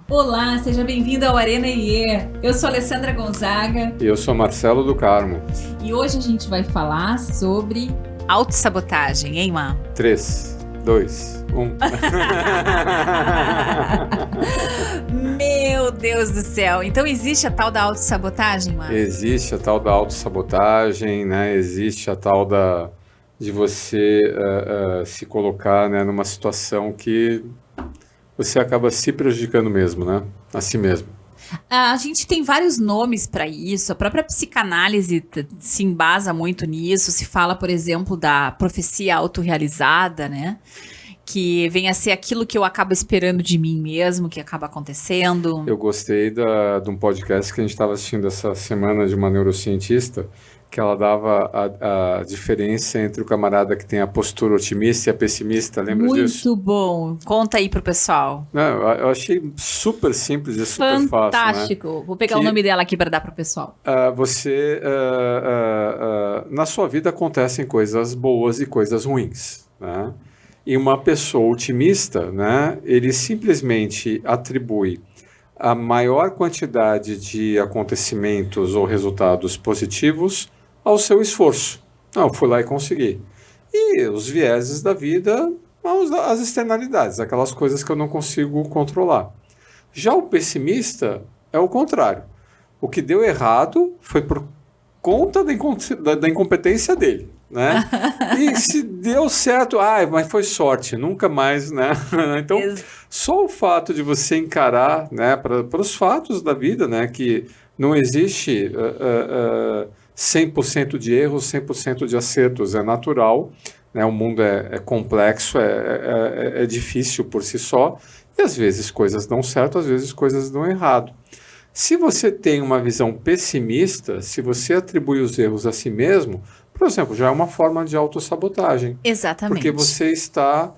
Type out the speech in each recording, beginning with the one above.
Olá, seja bem-vindo ao Arena IE. Eu sou Alessandra Gonzaga. E eu sou Marcelo do Carmo. E hoje a gente vai falar sobre autossabotagem, hein, Má? 3, 2, 1. Meu Deus do céu. Então existe a tal da autossabotagem, Má? Existe a tal da autossabotagem, né? Existe a tal de você se colocar, né, numa situação que você acaba se prejudicando mesmo, né? A si mesmo. A gente tem vários nomes para isso, a própria psicanálise se embasa muito nisso, se fala, por exemplo, da profecia autorrealizada, né? Que vem a ser aquilo que eu acabo esperando de mim mesmo, que acaba acontecendo. Eu gostei de um podcast que a gente estava assistindo essa semana de uma neurocientista, que ela dava a diferença entre o camarada que tem a postura otimista e a pessimista, lembra disso? Muito bom. Conta aí pro pessoal. Eu achei super simples e super fácil, né? Fantástico. Vou pegar o nome dela aqui para dar pro pessoal. Na sua vida acontecem coisas boas e coisas ruins, né? E uma pessoa otimista, né, ele simplesmente atribui a maior quantidade de acontecimentos ou resultados positivos ao seu esforço. Não, fui lá e consegui. E os vieses da vida, as externalidades, aquelas coisas que eu não consigo controlar. Já o pessimista é o contrário. O que deu errado foi por conta da incompetência dele, né? E se deu certo, mas foi sorte, nunca mais, né? Então, só o fato de você encarar, né, para os fatos da vida, né, que não existe 100% de erros, 100% de acertos, é natural, né? O mundo é complexo, é difícil por si só, e às vezes coisas dão certo, às vezes coisas dão errado. Se você tem uma visão pessimista, se você atribui os erros a si mesmo, por exemplo, já é uma forma de autossabotagem. Exatamente. Porque você está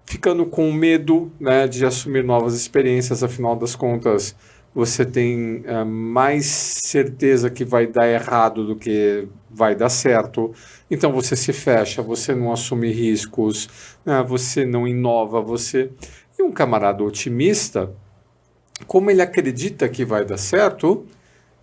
ficando com medo, né, de assumir novas experiências, afinal das contas, você tem mais certeza que vai dar errado do que vai dar certo. Então você se fecha, você não assume riscos, né, você não inova, E um camarada otimista, como ele acredita que vai dar certo,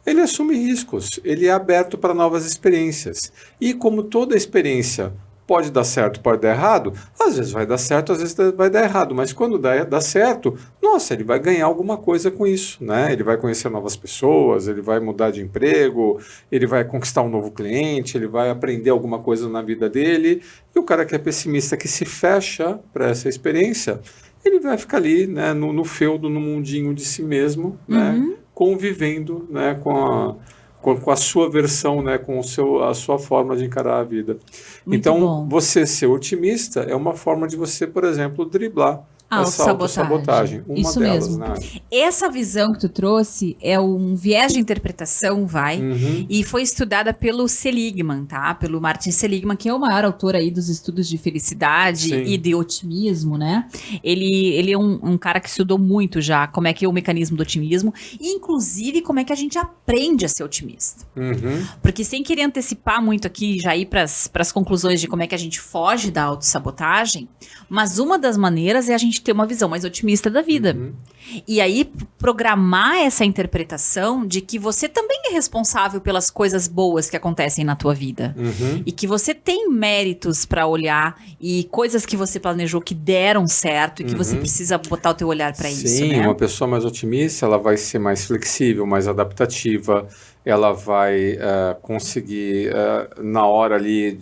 ele assume riscos, ele é aberto para novas experiências. E como toda experiência pode dar certo, pode dar errado, às vezes vai dar certo, às vezes vai dar errado, mas quando dá certo, nossa, ele vai ganhar alguma coisa com isso, né? Ele vai conhecer novas pessoas, ele vai mudar de emprego, ele vai conquistar um novo cliente, ele vai aprender alguma coisa na vida dele. E o cara que é pessimista, que se fecha para essa experiência, ele vai ficar ali, né, no feudo, no mundinho de si mesmo, né, convivendo, né, com a sua versão, né, com a sua forma de encarar a vida. Muito então, bom. Você ser otimista é uma forma de você, por exemplo, driblar essa autossabotagem. Uma Isso delas, mesmo. né? Essa visão que tu trouxe é um viés de interpretação, e foi estudada pelo Seligman, tá? Pelo Martin Seligman, que é o maior autor aí dos estudos de felicidade Sim. e de otimismo, né? Ele é um cara que estudou muito já como é que é o mecanismo do otimismo e, inclusive, como é que a gente aprende a ser otimista. Porque sem querer antecipar muito aqui, já ir para as conclusões de como é que a gente foge da autossabotagem, mas uma das maneiras é a gente ter uma visão mais otimista da vida. E aí, programar essa interpretação de que você também é responsável pelas coisas boas que acontecem na tua vida. E que você tem méritos para olhar e coisas que você planejou que deram certo e que você precisa botar o teu olhar para isso, Sim, né? uma pessoa mais otimista, ela vai ser mais flexível, mais adaptativa, ela vai conseguir, na hora ali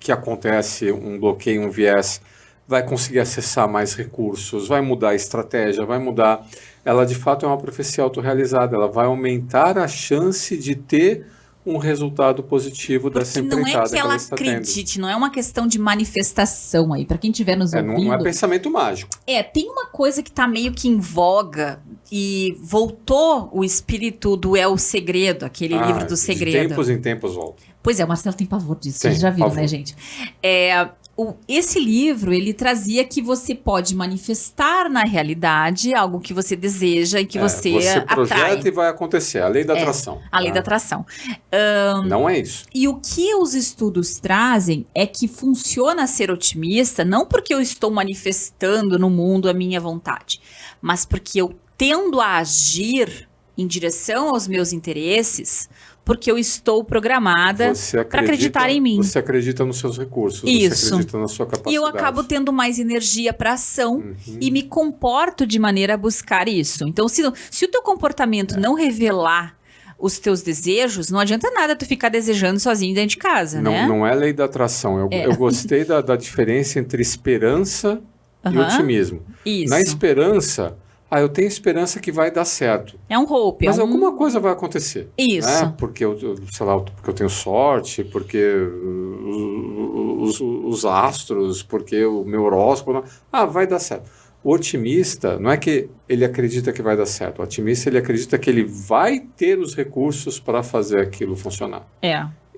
que acontece um bloqueio, um viés, vai conseguir acessar mais recursos, vai mudar a estratégia, vai mudar. Ela, de fato, é uma profecia autorrealizada. Ela vai aumentar a chance de ter um resultado positivo dessa empreitada que ela está tendo. Não é que ela acredite, não é uma questão de manifestação aí. Para quem estiver nos ouvindo... Não é pensamento mágico. Tem uma coisa que está meio que em voga e voltou o espírito do É o Segredo, aquele livro do segredo. De tempos em tempos volta. Pois é, o Marcelo tem pavor disso, vocês já viram, pavor, né, gente? esse livro, ele trazia que você pode manifestar na realidade algo que você deseja e que você projeta atrai. e vai acontecer, a lei da atração. A lei da atração. Não é isso. E o que os estudos trazem é que funciona ser otimista, não porque eu estou manifestando no mundo a minha vontade, mas porque eu tendo a agir em direção aos meus interesses, porque eu estou programada para acreditar em mim. Você acredita nos seus recursos, Isso. Você acredita na sua capacidade. E eu acabo tendo mais energia para ação e me comporto de maneira a buscar isso. Então, se o teu comportamento não revelar os teus desejos, não adianta nada tu ficar desejando sozinho dentro de casa, né? Não é lei da atração. Eu gostei da diferença entre esperança e otimismo. Isso. Na esperança... eu tenho esperança que vai dar certo. É um hope. Mas alguma coisa vai acontecer. Isso. Né? Porque porque eu tenho sorte, porque os astros, porque o meu horóscopo... vai dar certo. O otimista, não é que ele acredita que vai dar certo. O otimista, ele acredita que ele vai ter os recursos para fazer aquilo funcionar.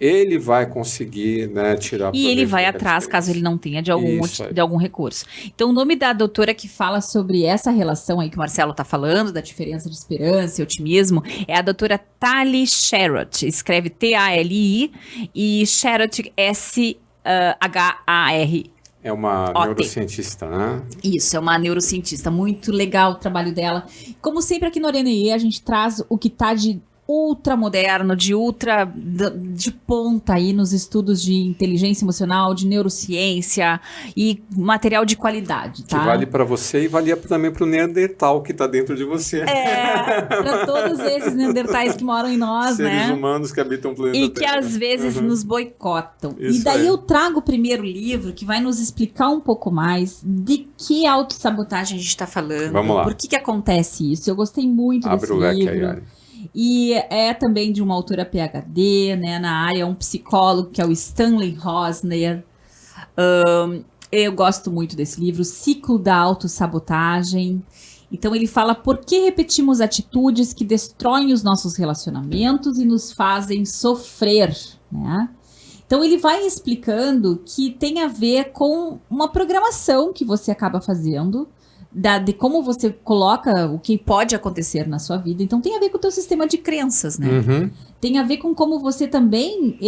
Ele vai conseguir, né, tirar... E ele vai atrás, caso ele não tenha de algum recurso. Então, o nome da doutora que fala sobre essa relação aí que o Marcelo está falando, da diferença de esperança e otimismo, é a doutora Tali Sharot. Escreve T-A-L-I e Sharot S-H-A-R. É uma neurocientista, né? Isso, é uma neurocientista. Muito legal o trabalho dela. Como sempre aqui no Orene, a gente traz o que está de ultra moderno, de ponta aí nos estudos de inteligência emocional, de neurociência e material de qualidade, tá? Que vale para você e valia também para o Neandertal que está dentro de você. Para todos esses Neandertais que moram em nós, Seres humanos que habitam o planeta Terra. E que às vezes nos boicotam. Isso. E daí eu trago o primeiro livro que vai nos explicar um pouco mais de que autossabotagem a gente está falando. Vamos lá. Por que acontece isso? Eu gostei muito desse livro. Abre o leque aí, Ali. E é também de uma autora PhD, né, na área, um psicólogo que é o Stanley Rosner. Eu gosto muito desse livro, Ciclo da Autossabotagem. Então ele fala por que repetimos atitudes que destroem os nossos relacionamentos e nos fazem sofrer, né? Então ele vai explicando que tem a ver com uma programação que você acaba fazendo, de como você coloca o que pode acontecer na sua vida. Então tem a ver com o teu sistema de crenças, né? Tem a ver com como você também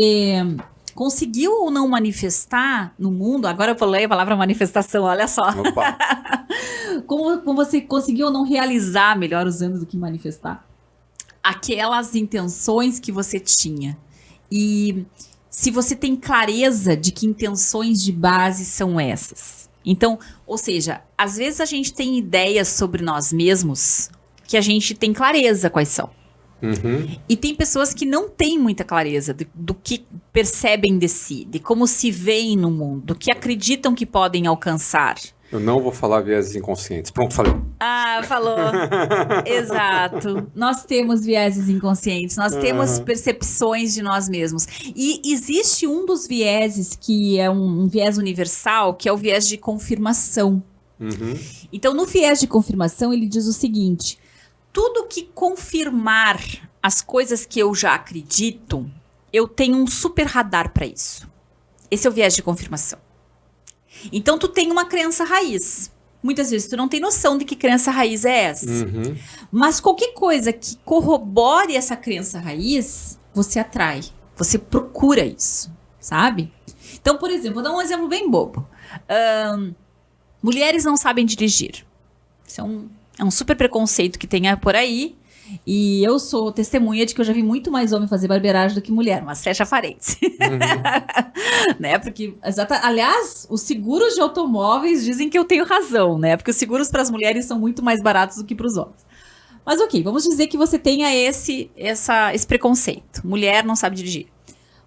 conseguiu ou não manifestar no mundo. Agora eu falei a palavra manifestação, olha só. Como você conseguiu ou não realizar, melhor usando do que manifestar, aquelas intenções que você tinha. E se você tem clareza de que intenções de base são essas. Então, ou seja, às vezes a gente tem ideias sobre nós mesmos que a gente tem clareza quais são. E tem pessoas que não têm muita clareza do que percebem de si, de como se veem no mundo, do que acreditam que podem alcançar. Eu não vou falar vieses inconscientes. Pronto, falei. Falou. Exato. Nós temos vieses inconscientes, nós temos percepções de nós mesmos. E existe um dos vieses que é um viés universal, que é o viés de confirmação. Então, no viés de confirmação, ele diz o seguinte: tudo que confirmar as coisas que eu já acredito, eu tenho um super radar para isso. Esse é o viés de confirmação. Então, tu tem uma crença raiz. Muitas vezes tu não tem noção de que crença raiz é essa. Mas qualquer coisa que corrobore essa crença raiz, você atrai. Você procura isso, sabe? Então, por exemplo, vou dar um exemplo bem bobo. Mulheres não sabem dirigir. Isso é um super preconceito que tem por aí. E eu sou testemunha de que eu já vi muito mais homem fazer barbeiragem do que mulher, mas fecha parênteses. Né? Porque, aliás, os seguros de automóveis dizem que eu tenho razão, né? Porque os seguros para as mulheres são muito mais baratos do que para os homens. Mas ok, vamos dizer que você tenha esse preconceito. Mulher não sabe dirigir.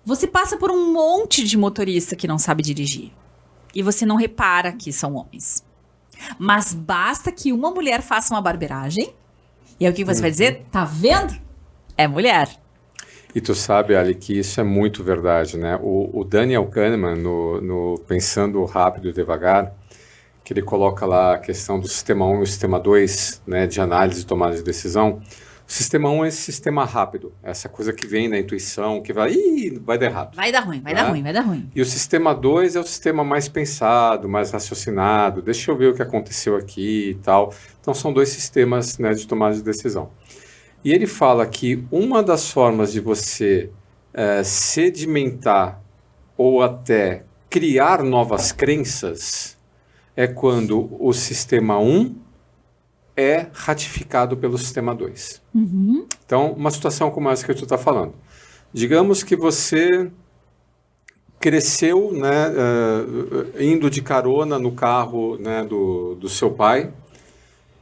Você passa por um monte de motorista que não sabe dirigir. E você não repara que são homens. Mas basta que uma mulher faça uma barbeiragem. E aí o que você vai dizer? Tá vendo? É mulher. E tu sabe, Ali, que isso é muito verdade, né? O Daniel Kahneman, no Pensando Rápido e Devagar, que ele coloca lá a questão do sistema 1 e o sistema 2, né, de análise e tomada de decisão, Sistema 1 é esse sistema rápido, essa coisa que vem na intuição, que vai dar errado. Vai dar ruim, vai dar ruim, vai dar ruim. E o sistema 2 é o sistema mais pensado, mais raciocinado, deixa eu ver o que aconteceu aqui e tal. Então são 2 sistemas, né, de tomada de decisão. E ele fala que uma das formas de você sedimentar ou até criar novas crenças é quando o sistema 1 é ratificado pelo sistema 2. Uhum. Então, uma situação como essa que tu está falando. Digamos que você cresceu, né, indo de carona no carro, né, do seu pai,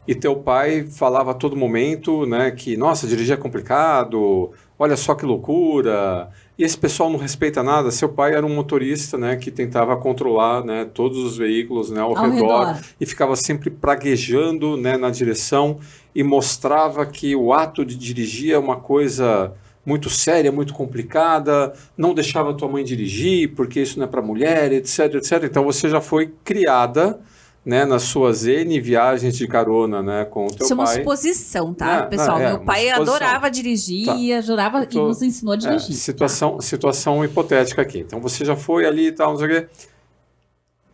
e teu pai falava a todo momento, né, que, nossa, dirigir é complicado, olha só que loucura, e esse pessoal não respeita nada. Seu pai era um motorista, né, que tentava controlar, né, todos os veículos, né, ao redor e ficava sempre praguejando, né, na direção e mostrava que o ato de dirigir é uma coisa muito séria, muito complicada, não deixava tua mãe dirigir porque isso não é para mulher, etc, etc. Então você já foi criada, né, nas suas N viagens de carona, né, com o teu pai. Isso é uma suposição, tá, pessoal? Meu pai adorava dirigir e adorava e nos ensinou a dirigir. Situação hipotética aqui. Então, você já foi ali e tal, não sei o quê.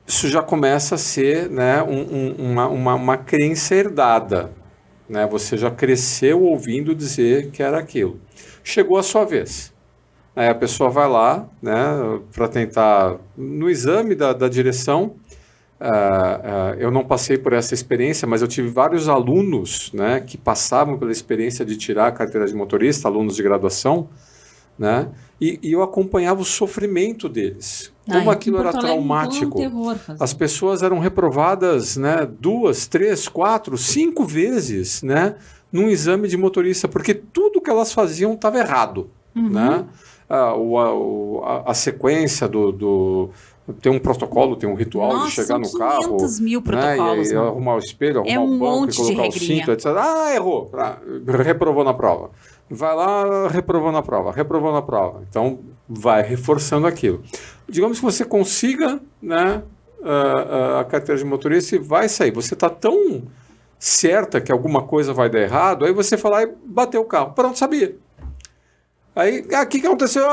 Isso já começa a ser, né, uma crença herdada. Né? Você já cresceu ouvindo dizer que era aquilo. Chegou a sua vez. Aí a pessoa vai lá, né, para tentar, no exame da direção. Eu não passei por essa experiência, mas eu tive vários alunos, né, que passavam pela experiência de tirar a carteira de motorista, alunos de graduação, né, e eu acompanhava o sofrimento deles, como aquilo era traumático. As pessoas eram reprovadas, né, 2, 3, 4, 5 vezes, né, num exame de motorista, porque tudo que elas faziam estava errado. Uhum. Né? A sequência tem um protocolo, tem um ritual de chegar no carro. 500 mil protocolos. Né, e arrumar o espelho, arrumar o banco e colocar o cinto, etc. Errou. Reprovou na prova. Vai lá, reprovou na prova. Então, vai reforçando aquilo. Digamos que você consiga, né, a carteira de motorista e vai sair. Você está tão certa que alguma coisa vai dar errado, aí você vai lá e bateu o carro. Pronto, sabia. Aí, o que aconteceu?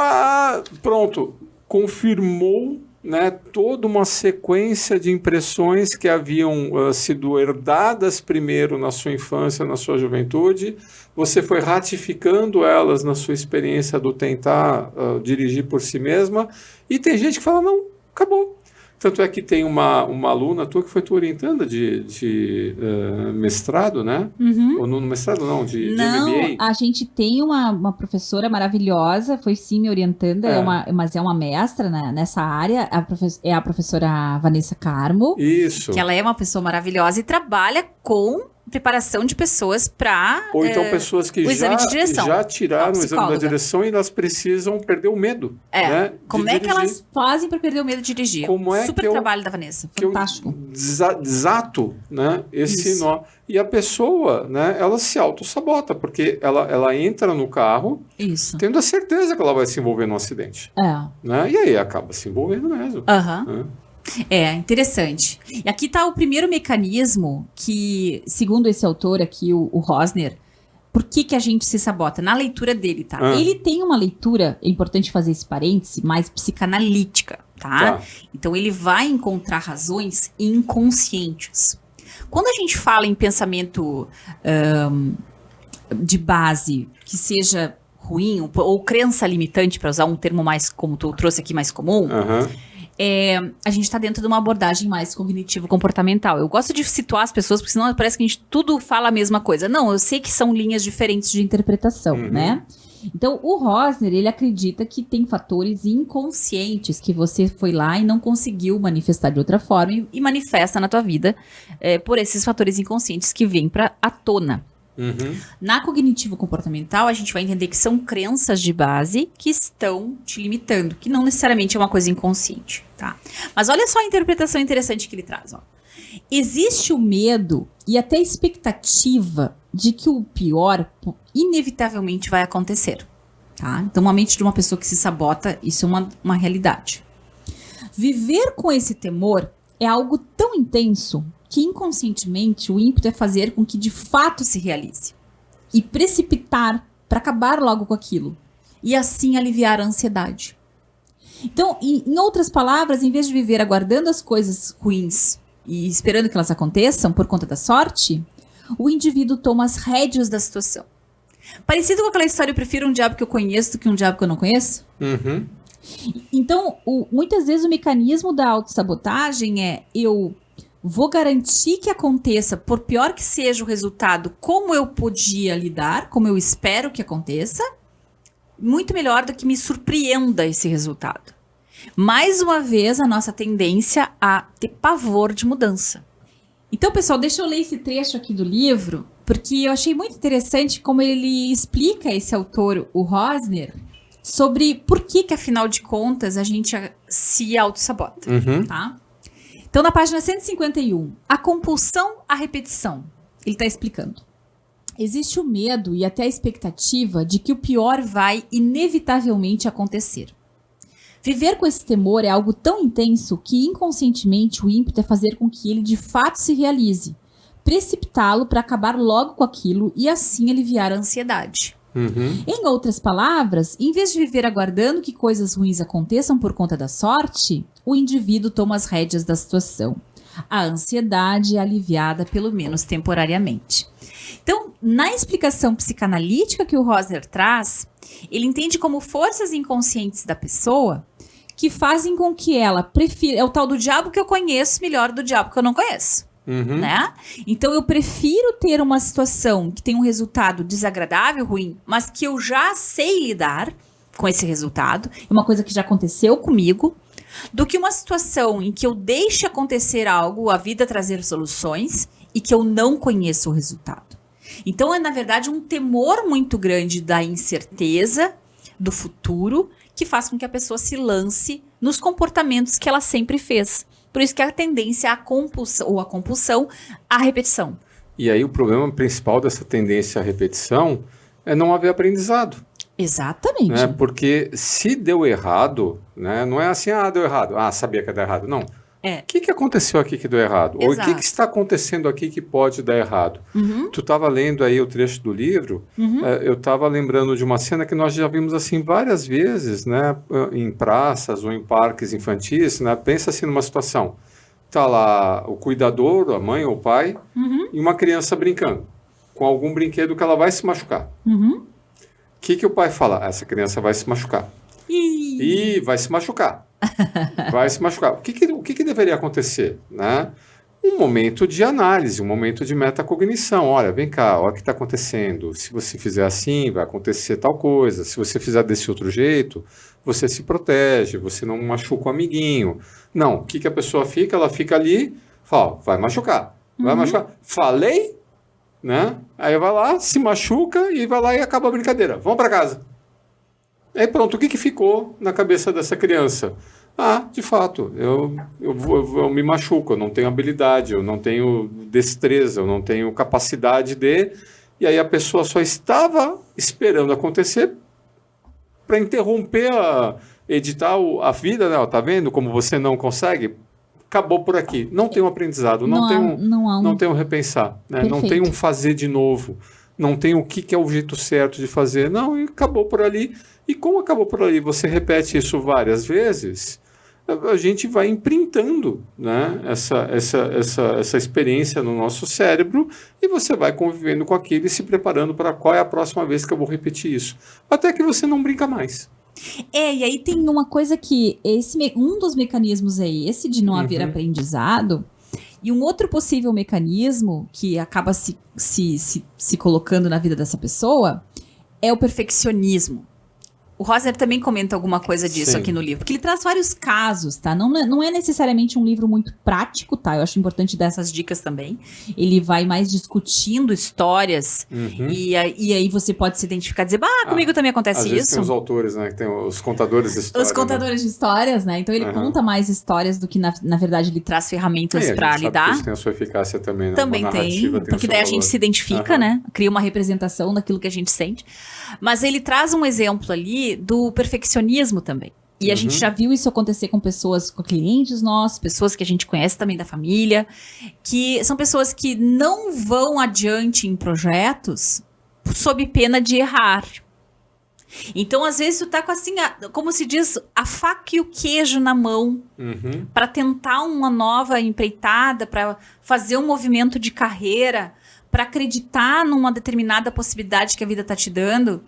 Pronto. Confirmou, né, toda uma sequência de impressões que haviam sido herdadas primeiro na sua infância, na sua juventude. Você foi ratificando elas na sua experiência do tentar dirigir por si mesma. E tem gente que fala, não, acabou. Tanto é que tem uma aluna tua que foi tua orientanda de mestrado, né? Uhum. Ou no mestrado não, de não, MBA. A gente tem uma professora maravilhosa, foi sim minha orientanda, mas é uma mestra, né, nessa área, é a professora Vanessa Carmo. Isso. Que ela é uma pessoa maravilhosa e trabalha com preparação de pessoas para ou então pessoas que já tiraram o exame da direção e elas precisam perder o medo. Né, como é que elas fazem para perder o medo de dirigir? Como é super trabalho da Vanessa, fantástico. Desato, né, esse nó. E a pessoa, né, ela se auto-sabota, porque ela entra no carro tendo a certeza que ela vai se envolver num acidente. Né, e aí acaba se envolvendo mesmo. Né? Interessante. E aqui está o primeiro mecanismo que, segundo esse autor aqui, o Rosner, por que a gente se sabota? Na leitura dele, tá? Ele tem uma leitura, é importante fazer esse parêntese, mais psicanalítica, tá? Então ele vai encontrar razões inconscientes. Quando a gente fala em pensamento de base que seja ruim, ou crença limitante, para usar um termo mais, como tu trouxe aqui, mais comum, a gente está dentro de uma abordagem mais cognitivo-comportamental. Eu gosto de situar as pessoas, porque senão parece que a gente tudo fala a mesma coisa. Não, eu sei que são linhas diferentes de interpretação, né? Então, o Rosner, ele acredita que tem fatores inconscientes que você foi lá e não conseguiu manifestar de outra forma e manifesta na tua vida por esses fatores inconscientes que vêm à tona. Na cognitivo-comportamental, a gente vai entender que são crenças de base que estão te limitando, que não necessariamente é uma coisa inconsciente, tá? Mas olha só a interpretação interessante que ele traz, ó. Existe o medo e até a expectativa de que o pior inevitavelmente vai acontecer, tá? Então, uma mente de uma pessoa que se sabota, isso é uma realidade. Viver com esse temor é algo tão intenso que inconscientemente o ímpeto é fazer com que de fato se realize. e precipitar para acabar logo com aquilo e assim aliviar a ansiedade. Então, em outras palavras, em vez de viver aguardando as coisas ruins e esperando que elas aconteçam por conta da sorte, o indivíduo toma as rédeas da situação. Parecido com aquela história, eu prefiro um diabo que eu conheço do que um diabo que eu não conheço. Uhum. Então, muitas vezes o mecanismo da autossabotagem é: eu vou garantir que aconteça, por pior que seja o resultado, como eu podia lidar, como eu espero que aconteça, muito melhor do que me surpreenda esse resultado. Mais uma vez, a nossa tendência a ter pavor de mudança. Então, pessoal, deixa eu ler esse trecho aqui do livro, porque eu achei muito interessante como ele explica, esse autor, o Rosner, sobre por que afinal de contas, a gente se auto-sabota, tá? Então, na página 151, a compulsão à repetição, ele está explicando. Existe o medo e até a expectativa de que o pior vai inevitavelmente acontecer. Viver com esse temor é algo tão intenso que inconscientemente o ímpeto é fazer com que ele de fato se realize, precipitá-lo para acabar logo com aquilo e assim aliviar a ansiedade. Em outras palavras, em vez de viver aguardando que coisas ruins aconteçam por conta da sorte, o indivíduo toma as rédeas da situação. A ansiedade é aliviada pelo menos temporariamente. Então, na explicação psicanalítica que o Rosner traz, ele entende como forças inconscientes da pessoa que fazem com que ela prefira... É o tal do diabo que eu conheço melhor do diabo que eu não conheço. Né? Então, eu prefiro ter uma situação que tem um resultado desagradável, ruim, mas que eu já sei lidar com esse resultado, é uma coisa que já aconteceu comigo, do que uma situação em que eu deixe acontecer algo, a vida trazer soluções, e que eu não conheço o resultado. Então, é, na verdade, um temor muito grande da incerteza, do futuro, que faz com que a pessoa se lance nos comportamentos que ela sempre fez. Por isso que a tendência à compulsão, ou a compulsão, à repetição. E aí o problema principal dessa tendência à repetição é não haver aprendizado. Exatamente. Né? Porque se deu errado, né? Não é assim, deu errado, sabia que ia dar errado. Não. O que aconteceu aqui que deu errado? Exato. Ou o que está acontecendo aqui que pode dar errado? Tu estava lendo aí o trecho do livro, eu estava lembrando de uma cena que nós já vimos assim várias vezes, né? Em praças ou em parques infantis, né? Pensa assim numa situação. Está lá o cuidador, a mãe ou o pai, e uma criança brincando com algum brinquedo que ela vai se machucar. O que o pai fala? Essa criança vai se machucar. E vai se machucar. Vai se machucar. O que deveria acontecer? Né? Um momento de análise, um momento de metacognição. Olha, vem cá, olha o que está acontecendo. Se você fizer assim, vai acontecer tal coisa. Se você fizer desse outro jeito, você se protege, você não machuca o amiguinho. Não, o que a pessoa fica? Ela fica ali, fala, vai machucar. Vai machucar. Falei, né? Aí vai lá, se machuca e vai lá e acaba a brincadeira. Vamos para casa. Aí pronto, o que ficou na cabeça dessa criança? De fato, eu me machuco, eu não tenho habilidade, eu não tenho destreza, eu não tenho capacidade de... E aí a pessoa só estava esperando acontecer para interromper, editar a vida, né? Tá vendo como você não consegue? Acabou por aqui. Não tem um aprendizado, não tem um repensar, né? Não tem um fazer de novo, não tem o que é o jeito certo de fazer. Não, e acabou por ali. E como acabou por ali, você repete isso várias vezes, a gente vai imprintando, né, essa experiência no nosso cérebro e você vai convivendo com aquilo e se preparando para qual é a próxima vez que eu vou repetir isso. Até que você não brinca mais. E aí tem uma coisa que um dos mecanismos é esse de não haver aprendizado. E um outro possível mecanismo que acaba se colocando na vida dessa pessoa é o perfeccionismo. O Rosner também comenta alguma coisa disso aqui no livro, porque ele traz vários casos, tá? Não é necessariamente um livro muito prático, tá? Eu acho importante dar essas dicas também. Ele vai mais discutindo histórias e aí você pode se identificar e dizer, comigo também acontece às vezes isso. Tem os autores, né? Que tem os contadores de histórias. Os contadores de histórias, né? Então ele conta mais histórias do que, na verdade, ele traz ferramentas para lidar. Isso tem a sua eficácia também, né? Também tem, porque daí a gente se identifica, né? Cria uma representação daquilo que a gente sente. Mas ele traz um exemplo ali do perfeccionismo também. E a gente já viu isso acontecer com pessoas, com clientes nossos, pessoas que a gente conhece também da família, que são pessoas que não vão adiante em projetos sob pena de errar. Então, às vezes, tu tá com assim, como se diz, a faca e o queijo na mão para tentar uma nova empreitada, para fazer um movimento de carreira, para acreditar numa determinada possibilidade que a vida tá te dando,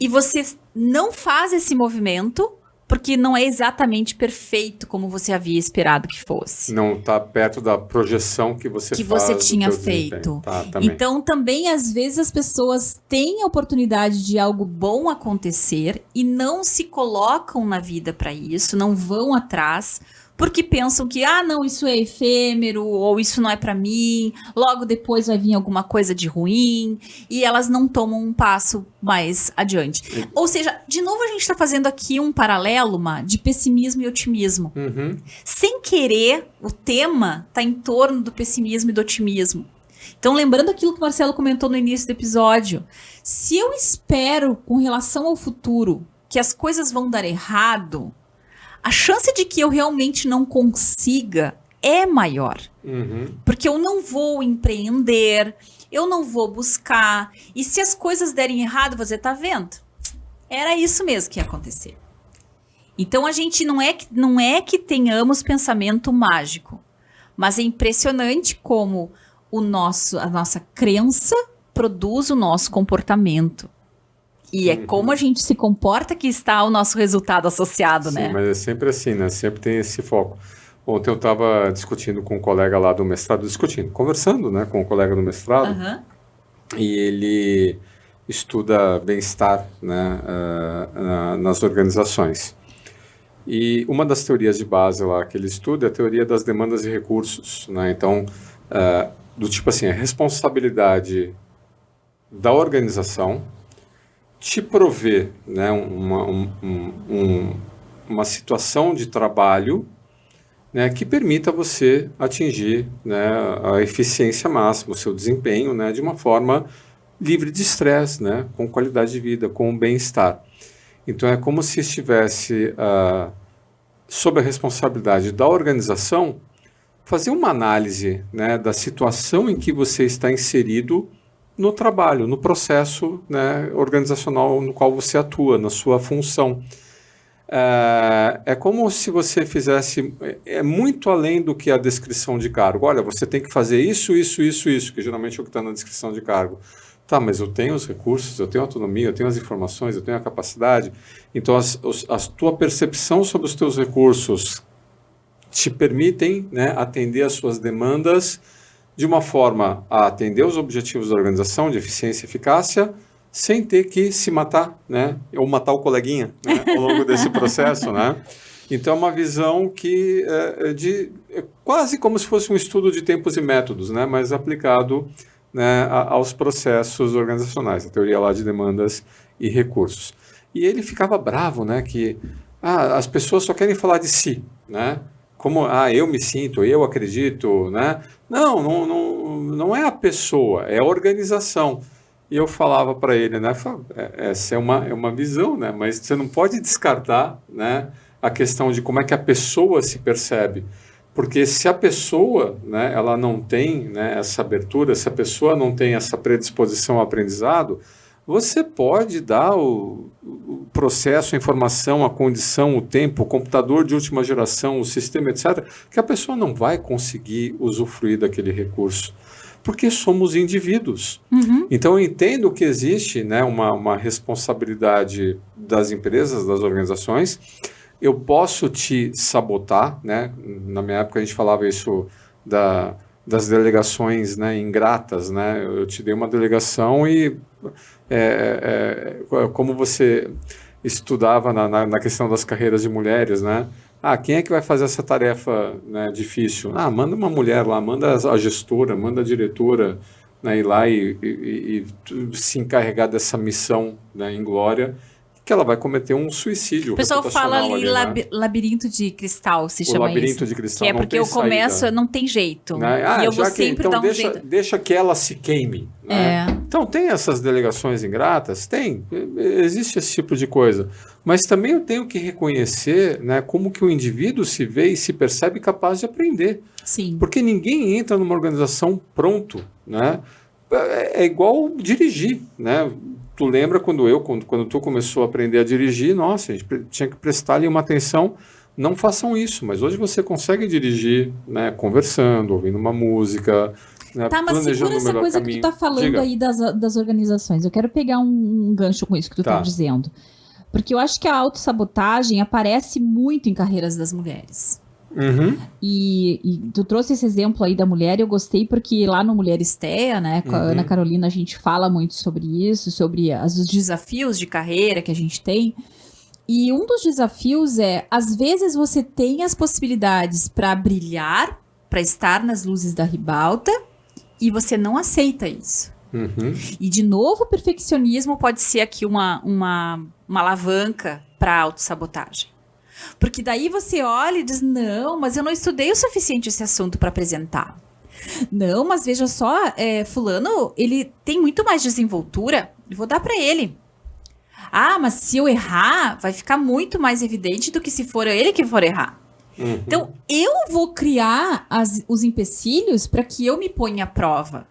e você não faz esse movimento porque não é exatamente perfeito como você havia esperado que fosse. Não está perto da projeção que você tinha feito. Então, também, às vezes, as pessoas têm a oportunidade de algo bom acontecer e não se colocam na vida para isso, não vão atrás, porque pensam que, não, isso é efêmero, ou isso não é para mim, logo depois vai vir alguma coisa de ruim, e elas não tomam um passo mais adiante. Ou seja, de novo a gente está fazendo aqui um paralelo, de pessimismo e otimismo. Sem querer, o tema está em torno do pessimismo e do otimismo. Então, lembrando aquilo que o Marcelo comentou no início do episódio, se eu espero, com relação ao futuro, que as coisas vão dar errado, a chance de que eu realmente não consiga é maior. Porque eu não vou empreender, eu não vou buscar. E se as coisas derem errado, você tá vendo? Era isso mesmo que ia acontecer. Então, a gente não é que tenhamos pensamento mágico. Mas é impressionante como a nossa crença produz o nosso comportamento. E é como a gente se comporta que está o nosso resultado associado, Sim, né? Mas é sempre assim, né? Sempre tem esse foco. Ontem eu estava discutindo com um colega lá do mestrado, conversando, né, com um colega do mestrado, e ele estuda bem-estar, né, nas organizações. E uma das teorias de base lá que ele estuda é a teoria das demandas e recursos, né? Então, do tipo assim, a responsabilidade da organização te prover, né, uma situação de trabalho, né, que permita você atingir, né, a eficiência máxima, o seu desempenho, né, de uma forma livre de estresse, né, com qualidade de vida, com bem-estar. Então é como se estivesse sob a responsabilidade da organização fazer uma análise, né, da situação em que você está inserido no trabalho, no processo, né, organizacional no qual você atua, na sua função. É como se você fizesse, muito além do que a descrição de cargo. Olha, você tem que fazer isso, que geralmente é o que está na descrição de cargo. Tá, mas eu tenho os recursos, eu tenho a autonomia, eu tenho as informações, eu tenho a capacidade. Então, a tua percepção sobre os teus recursos te permitem, né, atender às suas demandas de uma forma a atender os objetivos da organização de eficiência e eficácia, sem ter que se matar, né, ou matar o coleguinha, né, ao longo desse processo, né? Então, é uma visão que é quase como se fosse um estudo de tempos e métodos, né, mas aplicado, né, aos processos organizacionais, a teoria lá de demandas e recursos. E ele ficava bravo, né, que as pessoas só querem falar de si, né? Como, eu me sinto, eu acredito, né? Não é a pessoa, é a organização. E eu falava para ele, né? Essa é uma visão, né? Mas você não pode descartar, né, a questão de como é que a pessoa se percebe. Porque se a pessoa, né, ela não tem, né, essa abertura, se a pessoa não tem essa predisposição ao aprendizado, você pode dar o processo, a informação, a condição, o tempo, o computador de última geração, o sistema, etc., que a pessoa não vai conseguir usufruir daquele recurso, porque somos indivíduos. Então, eu entendo que existe, né, uma responsabilidade das empresas, das organizações. Eu posso te sabotar, né? Na minha época a gente falava isso das delegações, né, ingratas, né? Eu te dei uma delegação e como você estudava na questão das carreiras de mulheres, né? Quem é que vai fazer essa tarefa, né, difícil? Manda uma mulher lá, manda a gestora, manda a diretora, né, ir lá e se encarregar dessa missão, né, em glória, que ela vai cometer um suicídio. O pessoal fala ali, né? Labirinto de cristal, se chama isso. Labirinto de cristal. Que é porque eu começo, não tem jeito. Né? E eu vou sempre dar um jeito. Deixa que ela se queime. Né? Então, tem essas delegações ingratas? Tem. Existe esse tipo de coisa. Mas também eu tenho que reconhecer, né, como que o indivíduo se vê e se percebe capaz de aprender. Sim. Porque ninguém entra numa organização pronto, né? é igual dirigir, né? Tu lembra quando tu começou a aprender a dirigir, nossa, a gente tinha que prestar ali uma atenção. Não façam isso, mas hoje você consegue dirigir, né, conversando, ouvindo uma música, né, tá, mas segura essa coisa caminho. Que tu tá falando Diga. Aí das organizações. Eu quero pegar um gancho com isso que tu tá dizendo. Porque eu acho que a autossabotagem aparece muito em carreiras das mulheres. Uhum. E tu trouxe esse exemplo aí da mulher, eu gostei porque lá no Mulheristéia, né, com a Ana Carolina, a gente fala muito sobre isso, sobre os desafios de carreira que a gente tem. E um dos desafios é, às vezes você tem as possibilidades para brilhar, para estar nas luzes da ribalta, e você não aceita isso. E de novo, o perfeccionismo pode ser aqui uma alavanca para a autossabotagem. Porque daí você olha e diz, não, mas eu não estudei o suficiente esse assunto para apresentar. Não, mas veja só, fulano, ele tem muito mais desenvoltura, eu vou dar para ele. Ah, mas se eu errar, vai ficar muito mais evidente do que se for ele que for errar. Então, eu vou criar os empecilhos para que eu me ponha à prova.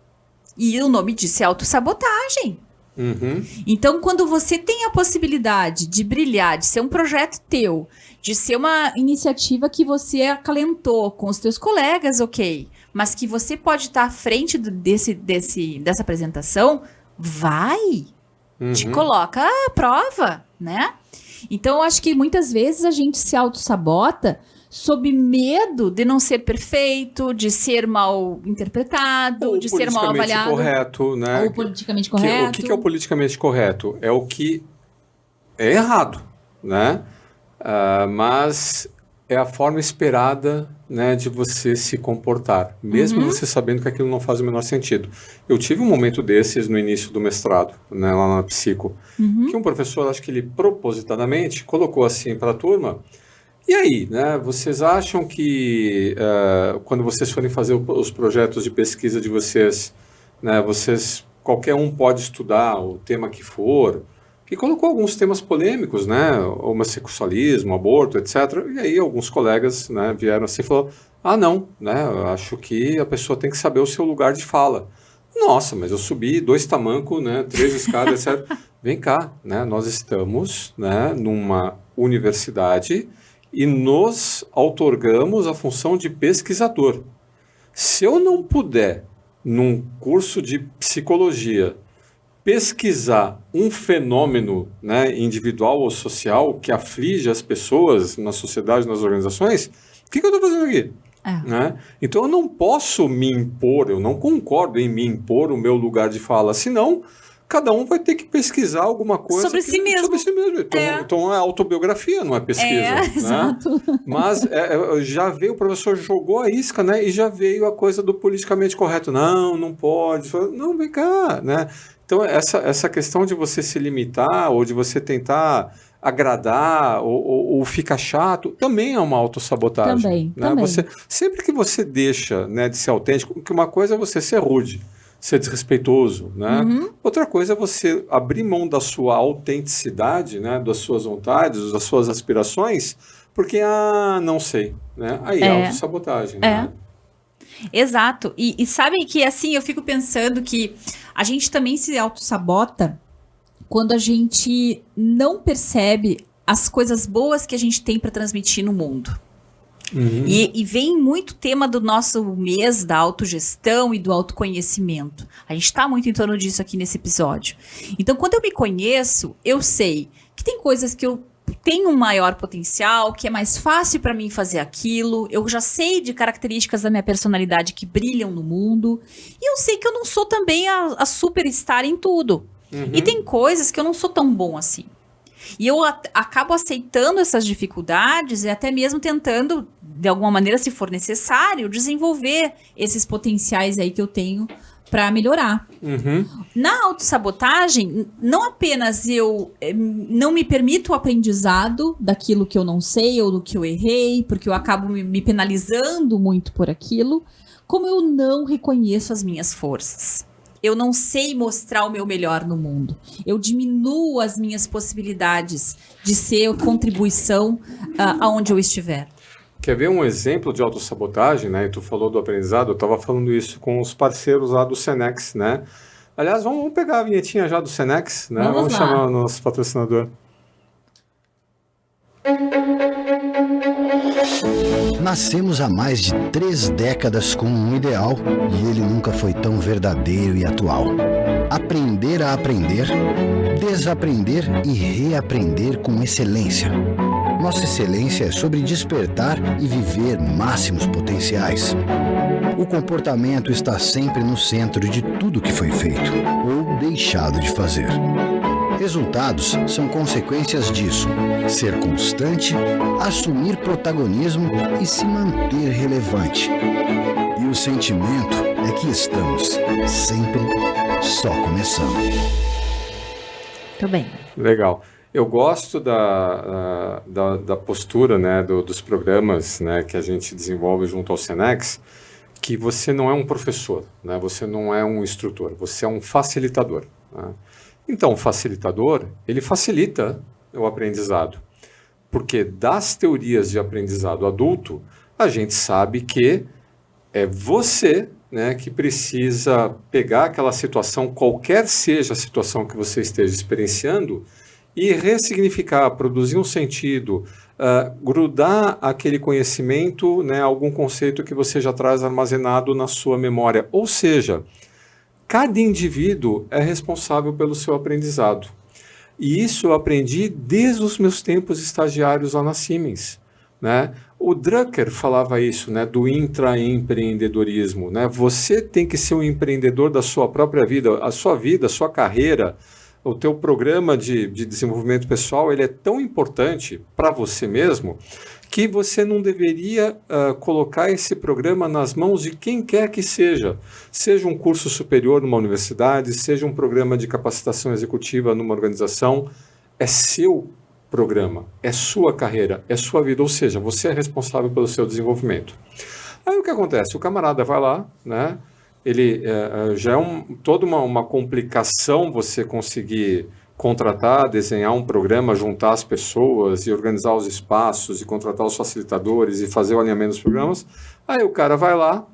E o nome disso é autossabotagem. Então, quando você tem a possibilidade de brilhar, de ser um projeto teu, de ser uma iniciativa que você acalentou com os teus colegas, ok, mas que você pode estar à frente dessa apresentação, vai! Te coloca à prova, né? Então, eu acho que muitas vezes a gente se autossabota sob medo de não ser perfeito, de ser mal interpretado, ou de ser mal avaliado. Correto, né? Ou politicamente correto. O que é o politicamente correto? É o que é errado, né? Mas é a forma esperada, né, de você se comportar, mesmo você sabendo que aquilo não faz o menor sentido. Eu tive um momento desses no início do mestrado, né, lá na Psico, que um professor, acho que ele propositadamente colocou assim para a turma, e aí, né, vocês acham que quando vocês forem fazer os projetos de pesquisa de vocês, né, qualquer um pode estudar o tema que for, e colocou alguns temas polêmicos, né, homossexualismo, aborto, etc. E aí alguns colegas, né, vieram assim e falaram, não, né, eu acho que a pessoa tem que saber o seu lugar de fala. Nossa, mas eu subi 2 tamancos, né, 3 escadas, etc. Vem cá, né, nós estamos, né, numa universidade e nos outorgamos a função de pesquisador. Se eu não puder, num curso de psicologia, pesquisar um fenômeno, né, individual ou social que aflige as pessoas na sociedade, nas organizações, o que eu estou fazendo aqui? Né? Então eu não posso me impor, eu não concordo em me impor o meu lugar de fala, senão cada um vai ter que pesquisar alguma coisa sobre si mesmo. Sobre si mesmo. Então é autobiografia, não é pesquisa. Né? Exato. Mas já veio, o professor jogou a isca, né, e já veio a coisa do politicamente correto. Não pode. Não, vem cá, né? Então, essa questão de você se limitar ou de você tentar agradar ou ficar chato, também é uma autossabotagem. Também. Sempre que você deixa, né, de ser autêntico, que uma coisa é você ser rude, ser desrespeitoso, né? Outra coisa é você abrir mão da sua autenticidade, né, das suas vontades, das suas aspirações, porque, não sei, né? Aí é autossabotagem, né? Exato. E sabe que, assim, eu fico pensando que a gente também se autossabota quando a gente não percebe as coisas boas que a gente tem para transmitir no mundo. E vem muito tema do nosso mês da autogestão e do autoconhecimento. A gente está muito em torno disso aqui nesse episódio. Então, quando eu me conheço, eu sei que tem coisas que eu tenho um maior potencial, que é mais fácil para mim fazer aquilo. Eu já sei de características da minha personalidade que brilham no mundo. E eu sei que eu não sou também a superstar em tudo. E tem coisas que eu não sou tão bom assim. E eu acabo aceitando essas dificuldades e até mesmo tentando, de alguma maneira, se for necessário, desenvolver esses potenciais aí que eu tenho para melhorar. Na autossabotagem, não apenas eu não me permito o aprendizado daquilo que eu não sei ou do que eu errei, porque eu acabo me penalizando muito por aquilo, como eu não reconheço as minhas forças. Eu não sei mostrar o meu melhor no mundo. Eu diminuo as minhas possibilidades de ser contribuição aonde eu estiver. Quer ver um exemplo de autossabotagem, né? E tu falou do aprendizado, eu estava falando isso com os parceiros lá do Senex, né? Aliás, vamos pegar a vinhetinha já do Senex, né? Vamos chamar o nosso patrocinador. Nascemos há mais de 3 décadas com um ideal e ele nunca foi tão verdadeiro e atual. Aprender a aprender, desaprender e reaprender com excelência. Nossa excelência é sobre despertar e viver máximos potenciais. O comportamento está sempre no centro de tudo que foi feito ou deixado de fazer. Resultados são consequências disso. Ser constante, assumir protagonismo e se manter relevante. E o sentimento é que estamos sempre só começando. Muito bem. Legal. Eu gosto da postura, né, dos programas, né, que a gente desenvolve junto ao Senex, que você não é um professor, né, você não é um instrutor, você é um facilitador, né? Então, o facilitador, ele facilita o aprendizado, porque das teorias de aprendizado adulto, a gente sabe que é você, né, que precisa pegar aquela situação, qualquer seja a situação que você esteja experienciando, e ressignificar, produzir um sentido, grudar aquele conhecimento, né, algum conceito que você já traz armazenado na sua memória. Ou seja, cada indivíduo é responsável pelo seu aprendizado. E isso eu aprendi desde os meus tempos estagiários lá na Siemens, né? O Drucker falava isso, né, do intraempreendedorismo, né? Você tem que ser um empreendedor da sua própria vida, a sua carreira, o teu programa de desenvolvimento pessoal, ele é tão importante para você mesmo que você não deveria colocar esse programa nas mãos de quem quer que seja. Seja um curso superior numa universidade, seja um programa de capacitação executiva numa organização, é seu programa, é sua carreira, é sua vida, ou seja, você é responsável pelo seu desenvolvimento. Aí o que acontece? O camarada vai lá, né? Ele já é toda uma complicação você conseguir contratar, desenhar um programa, juntar as pessoas e organizar os espaços e contratar os facilitadores e fazer o alinhamento dos programas. Aí o cara vai lá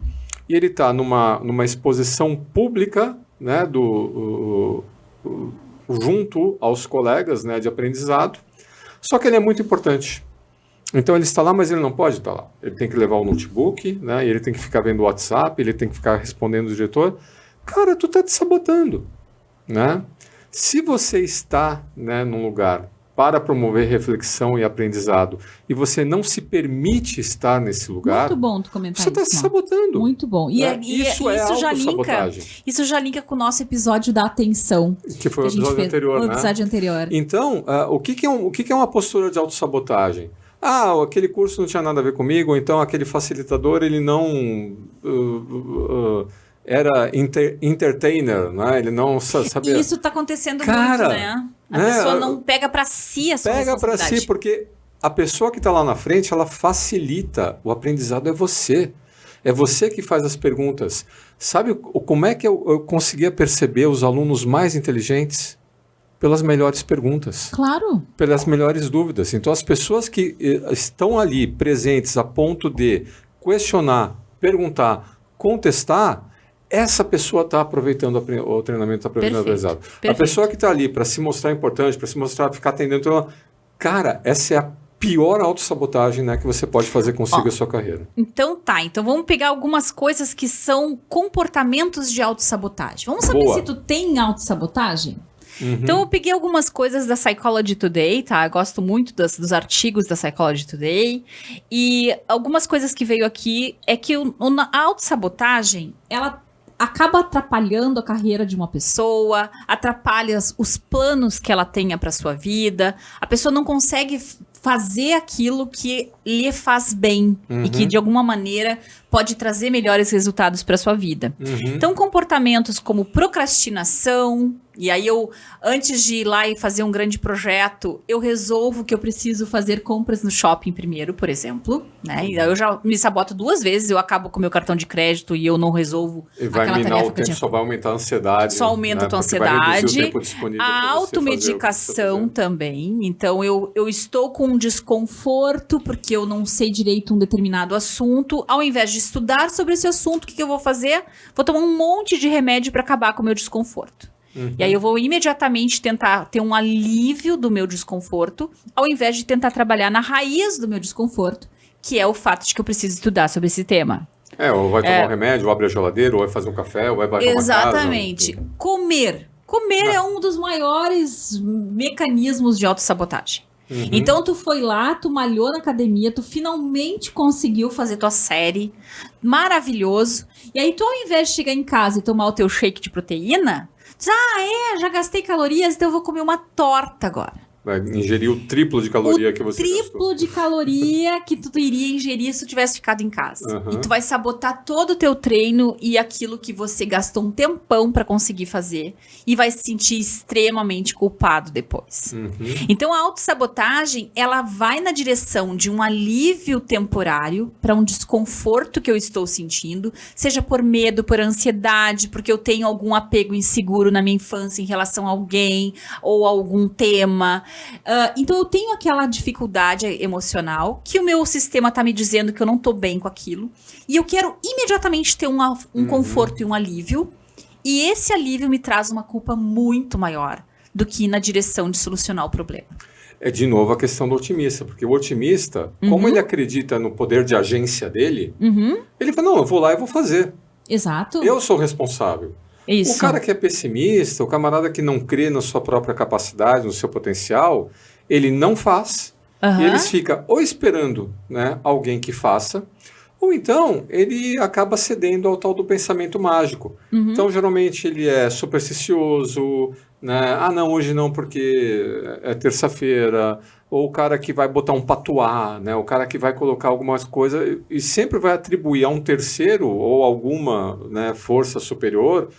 e ele está numa exposição pública, né, junto aos colegas, né, de aprendizado, só que ele é muito importante. Então ele está lá, mas ele não pode estar lá. Ele tem que levar o notebook, né, e ele tem que ficar vendo o WhatsApp, ele tem que ficar respondendo o diretor. Cara, tu está te sabotando, né? Se você está, né, num lugar para promover reflexão e aprendizado e você não se permite estar nesse lugar, muito bom tu comentar você está se sabotando. Muito bom. E né? Isso já linka com o nosso episódio da atenção. Que foi o episódio anterior, né? Episódio anterior. Então, o que é uma postura de autossabotagem? Aquele curso não tinha nada a ver comigo, ou então aquele facilitador, ele não... era entertainer, né? Ele não sabia... Isso está acontecendo muito, né? A pessoa não pega para si a sua responsabilidade. Pega para si, porque a pessoa que está lá na frente, ela facilita. O aprendizado é você. É você que faz as perguntas. Sabe como é que eu conseguia perceber os alunos mais inteligentes? Pelas melhores perguntas. Claro. Pelas melhores dúvidas. Então, as pessoas que estão ali presentes a ponto de questionar, perguntar, contestar... Essa pessoa está aproveitando o treinamento, está aproveitando o aprendizado. A pessoa que está ali para se mostrar importante, para se mostrar, ficar atendendo... Cara, essa é a pior autossabotagem, né, que você pode fazer consigo a sua carreira. Então vamos pegar algumas coisas que são comportamentos de autossabotagem. Vamos saber se tu tem autossabotagem? Uhum. Então eu peguei algumas coisas da Psychology Today, tá? Eu gosto muito dos artigos da Psychology Today. E algumas coisas que veio aqui é que a autossabotagem, ela... acaba atrapalhando a carreira de uma pessoa, atrapalha os planos que ela tenha para sua vida. A pessoa não consegue fazer aquilo que lhe faz bem e que de alguma maneira pode trazer melhores resultados para sua vida. Então, comportamentos como procrastinação, E aí antes de ir lá e fazer um grande projeto, eu resolvo que eu preciso fazer compras no shopping primeiro, por exemplo, né? E aí eu já me saboto 2 vezes, eu acabo com o meu cartão de crédito e eu não resolvo aquela tarefa que eu tinha. Só vai aumentar a ansiedade. Só aumenta a tua ansiedade. A automedicação também. Então, eu estou com um desconforto porque eu não sei direito um determinado assunto. Ao invés de estudar sobre esse assunto, o que eu vou fazer? Vou tomar um monte de remédio para acabar com o meu desconforto. E aí eu vou imediatamente tentar ter um alívio do meu desconforto, ao invés de tentar trabalhar na raiz do meu desconforto, que é o fato de que eu preciso estudar sobre esse tema. Ou vai tomar um remédio, ou abre a geladeira, ou vai fazer um café, ou vai baixar uma casa. Exatamente. Comer é um dos maiores mecanismos de autossabotagem. Então tu foi lá, tu malhou na academia, tu finalmente conseguiu fazer tua série, maravilhoso. E aí tu, ao invés de chegar em casa e tomar o teu shake de proteína, já gastei calorias, então eu vou comer uma torta agora. Vai ingerir o triplo de caloria que você gastou. O triplo de caloria que tu iria ingerir se tu tivesse ficado em casa. E tu vai sabotar todo o teu treino e aquilo que você gastou um tempão pra conseguir fazer. E vai se sentir extremamente culpado depois. Então a autossabotagem, ela vai na direção de um alívio temporário pra um desconforto que eu estou sentindo. Seja por medo, por ansiedade, porque eu tenho algum apego inseguro na minha infância em relação a alguém ou a algum tema. Então eu tenho aquela dificuldade emocional que o meu sistema tá me dizendo que eu não tô bem com aquilo e eu quero imediatamente ter um conforto e um alívio, e esse alívio me traz uma culpa muito maior do que ir na direção de solucionar o problema. É de novo a questão do otimista, porque o otimista, como ele acredita no poder de agência dele, ele fala, não, eu vou lá e vou fazer. Exato. Eu sou responsável. Isso. O cara que é pessimista, o camarada que não crê na sua própria capacidade, no seu potencial, ele não faz. E eles ficam ou esperando, né, alguém que faça, ou então ele acaba cedendo ao tal do pensamento mágico. Então, geralmente, ele é supersticioso, né? Não, hoje não porque é terça-feira. Ou o cara que vai botar um patuá, né? O cara que vai colocar algumas coisas e sempre vai atribuir a um terceiro ou alguma, né, força superior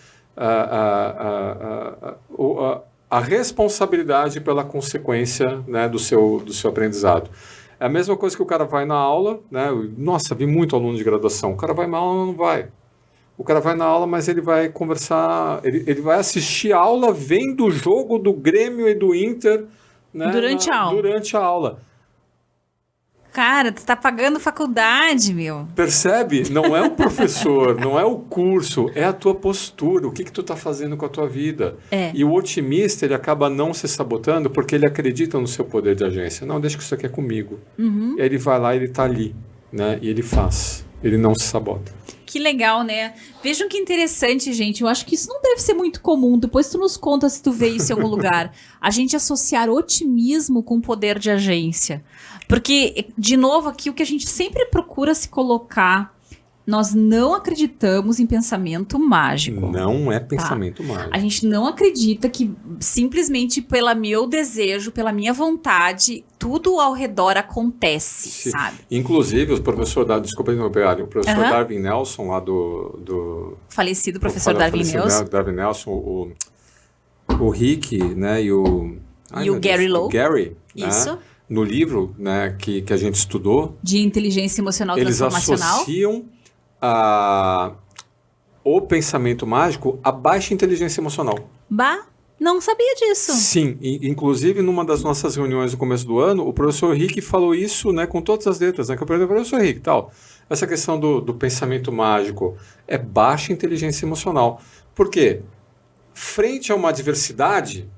a responsabilidade pela consequência, né, do seu aprendizado. É a mesma coisa que o cara vai na aula, né? Nossa, vi muito aluno de graduação. O cara vai na aula, não vai. O cara vai na aula, mas ele vai conversar, ele vai assistir a aula vendo o jogo do Grêmio e do Inter, né, durante a aula. Cara, tu tá pagando faculdade, meu. Percebe? Não é o professor, não é o curso, é a tua postura, o que tu tá fazendo com a tua vida. E o otimista, ele acaba não se sabotando porque ele acredita no seu poder de agência. Não, deixa que isso aqui é comigo. E aí ele vai lá, ele tá ali, né? E ele faz, ele não se sabota. Que legal, né? Vejam que interessante, gente. Eu acho que isso não deve ser muito comum. Depois tu nos conta se tu vê isso em algum lugar. A gente associar otimismo com poder de agência. Porque, de novo, aqui o que a gente sempre procura se colocar, nós não acreditamos em pensamento mágico. Não é pensamento mágico. A gente não acredita que simplesmente pelo meu desejo, pela minha vontade, tudo ao redor acontece, sabe? Inclusive, o professor Darwin Nelson, lá do falecido professor Darwin Nelson. Darwin Nelson, o Rick, né, e o Gary Lowe. O Gary, isso. Né, no livro, né, que a gente estudou, de inteligência emocional transformacional, eles associam o pensamento mágico a baixa inteligência emocional. Não sabia disso. Sim, inclusive numa das nossas reuniões no começo do ano, o professor Rick falou isso, né, com todas as letras, né, que eu perguntei ao professor Rick, tal. Essa questão do pensamento mágico é baixa inteligência emocional. Por quê? Frente a uma adversidade,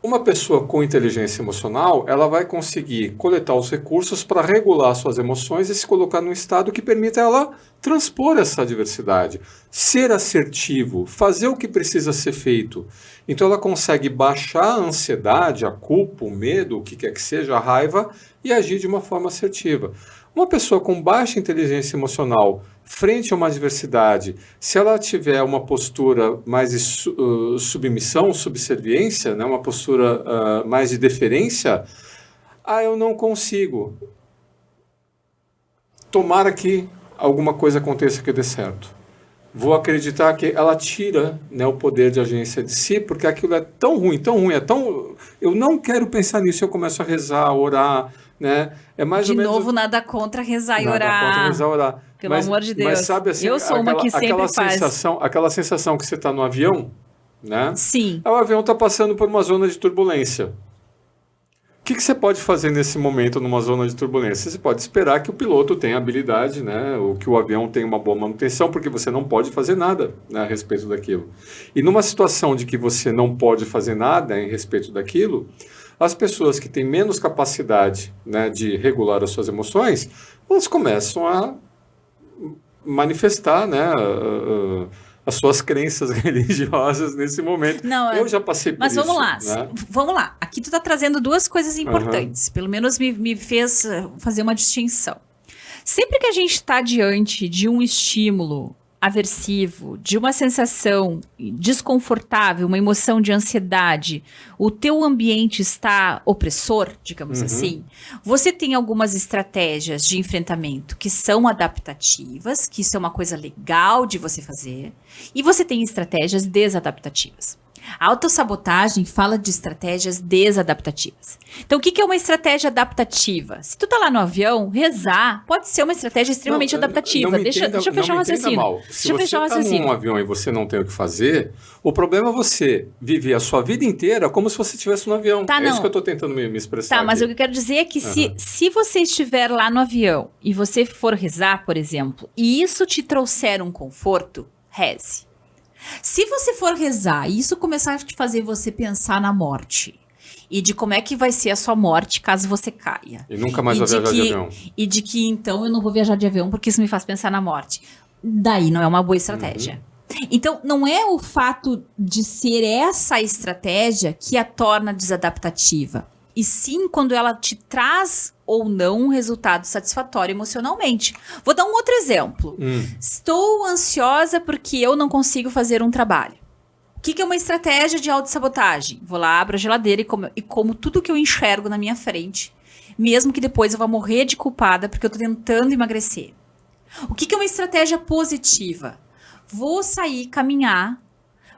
uma pessoa com inteligência emocional, ela vai conseguir coletar os recursos para regular suas emoções e se colocar num estado que permita ela transpor essa adversidade, ser assertivo, fazer o que precisa ser feito. Então ela consegue baixar a ansiedade, a culpa, o medo, o que quer que seja, a raiva, e agir de uma forma assertiva. Uma pessoa com baixa inteligência emocional, frente a uma adversidade, se ela tiver uma postura mais de submissão, subserviência, né, uma postura mais de deferência, eu não consigo. Tomara que alguma coisa aconteça que dê certo. vou acreditar que ela tira, né, o poder de agência de si, porque aquilo é tão ruim, é tão... Eu não quero pensar nisso, eu começo a rezar, a orar, né? É mais de ou menos... novo, nada contra rezar e orar. Nada contra rezar e orar. Pelo amor de Deus. Mas sabe assim, eu sou uma que sempre faz. Aquela sensação que você está no avião, né? Sim. O avião está passando por uma zona de turbulência. O que você pode fazer nesse momento numa zona de turbulência? Você pode esperar que o piloto tenha habilidade, né? Ou que o avião tenha uma boa manutenção, porque você não pode fazer nada, né, a respeito daquilo. E numa situação de que você não pode fazer nada em respeito daquilo, as pessoas que têm menos capacidade, né, de regular as suas emoções, elas começam a manifestar, né, as suas crenças religiosas nesse momento. Não, eu já passei por isso. Mas vamos lá, né? Vamos lá. Aqui tu tá trazendo duas coisas importantes. Pelo menos me fez fazer uma distinção. Sempre que a gente está diante de um estímulo aversivo, de uma sensação desconfortável, uma emoção de ansiedade, o teu ambiente está opressor, digamos assim, você tem algumas estratégias de enfrentamento que são adaptativas, que isso é uma coisa legal de você fazer, e você tem estratégias desadaptativas. A autossabotagem fala de estratégias desadaptativas. Então, o que é uma estratégia adaptativa? Se tu tá lá no avião, rezar pode ser uma estratégia extremamente adaptativa. Deixa eu fechar o raciocínio. Se você está num avião e você não tem o que fazer, o problema é você viver a sua vida inteira como se você estivesse no avião. Tá, isso que eu estou tentando me expressar. Tá, mas o que eu quero dizer é que se você estiver lá no avião e você for rezar, por exemplo, e isso te trouxer um conforto, reze. Se você for rezar e isso começar a te fazer você pensar na morte e de como é que vai ser a sua morte caso você caia. E nunca mais vai viajar de avião. E de que então eu não vou viajar de avião porque isso me faz pensar na morte. Daí não é uma boa estratégia. Então, não é o fato de ser essa estratégia que a torna desadaptativa. E sim quando ela te traz ou não um resultado satisfatório emocionalmente. Vou dar um outro exemplo. Estou ansiosa porque eu não consigo fazer um trabalho. O que é uma estratégia de autossabotagem? Vou lá, abro a geladeira e como tudo que eu enxergo na minha frente, mesmo que depois eu vá morrer de culpada porque eu estou tentando emagrecer. O que é uma estratégia positiva? Vou sair, caminhar,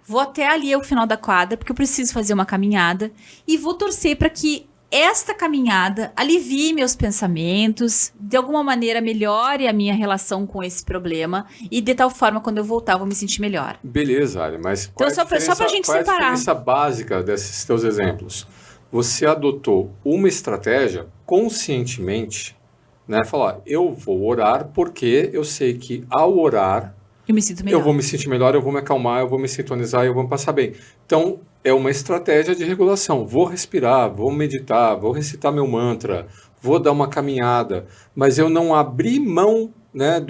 vou até ali ao final da quadra, porque eu preciso fazer uma caminhada, e vou torcer para que esta caminhada alivie meus pensamentos, de alguma maneira melhore a minha relação com esse problema, e de tal forma, quando eu voltar, eu vou me sentir melhor. Beleza, Ali, mas qual então, só pra gente separar. Qual é a diferença básica desses teus exemplos? Você adotou uma estratégia conscientemente, né? Falar, eu vou orar porque eu sei que ao orar eu me sinto melhor. Eu vou me sentir melhor, eu vou me acalmar, eu vou me sintonizar e eu vou me passar bem. Então, é uma estratégia de regulação. Vou respirar, vou meditar, vou recitar meu mantra, vou dar uma caminhada, mas eu não abri mão, né,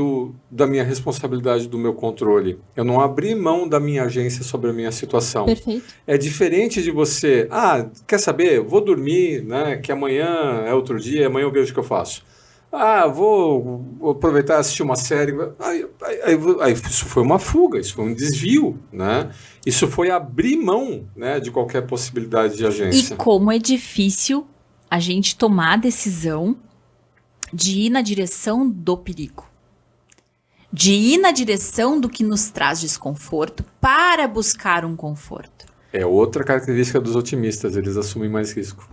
da minha responsabilidade, do meu controle. Eu não abri mão da minha agência sobre a minha situação. Perfeito. É diferente de você, quer saber? Vou dormir, né, que amanhã é outro dia, amanhã eu vejo o que eu faço. Vou aproveitar e assistir uma série. Aí, isso foi uma fuga, isso foi um desvio, né? Isso foi abrir mão, né, de qualquer possibilidade de agência. E como é difícil a gente tomar a decisão de ir na direção do perigo. De ir na direção do que nos traz desconforto para buscar um conforto. É outra característica dos otimistas, eles assumem mais risco.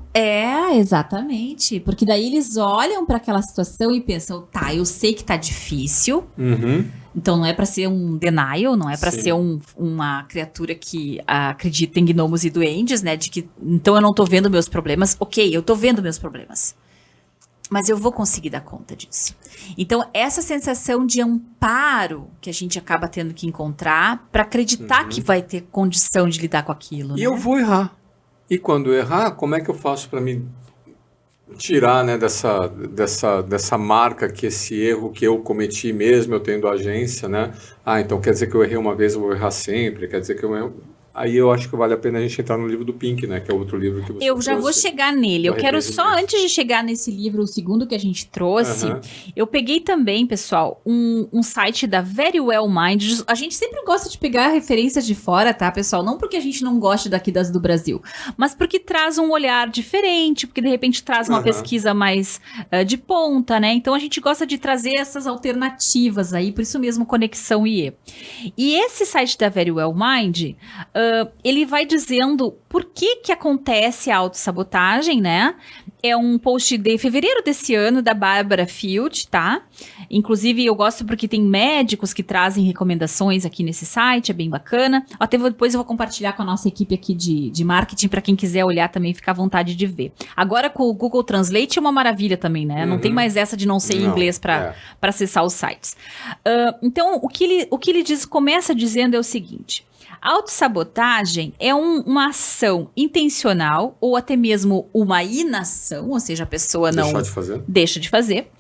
Exatamente. Porque daí eles olham para aquela situação e pensam, tá, eu sei que tá difícil, então não é para ser um denial, não é para ser uma criatura que acredita em gnomos e duendes, né, de que, então eu não tô vendo meus problemas. Ok, eu tô vendo meus problemas. Mas eu vou conseguir dar conta disso. Então, essa sensação de amparo que a gente acaba tendo que encontrar para acreditar que vai ter condição de lidar com aquilo. E eu vou errar. E quando eu errar, como é que eu faço para me tirar, né, dessa marca que esse erro que eu cometi mesmo, eu tendo agência, né? Então quer dizer que eu errei uma vez, eu vou errar sempre. Quer dizer que eu erro... Aí eu acho que vale a pena a gente entrar no livro do Pink, né? Que é outro livro que você Eu já vou chegar nele. Eu quero só, antes de chegar nesse livro, o segundo que a gente trouxe, eu peguei também, pessoal, um site da Very Well Mind. A gente sempre gosta de pegar referências de fora, tá, pessoal? Não porque a gente não gosta daqui das do Brasil, mas porque traz um olhar diferente, porque de repente traz uma pesquisa mais de ponta, né? Então a gente gosta de trazer essas alternativas aí, por isso mesmo Conexão IE. E esse site da Very Well Mind, ele vai dizendo por que acontece a autossabotagem, né? É um post de fevereiro desse ano, da Bárbara Field, tá? Inclusive, eu gosto porque tem médicos que trazem recomendações aqui nesse site, é bem bacana. Até depois eu vou compartilhar com a nossa equipe aqui de marketing, para quem quiser olhar também, ficar à vontade de ver. Agora, com o Google Translate é uma maravilha também, né? Não tem mais essa de não ser em inglês para acessar os sites. Então, o que ele diz, começa dizendo é o seguinte: a autossabotagem é uma ação intencional ou até mesmo uma inação, ou seja, a pessoa não deixa de fazer,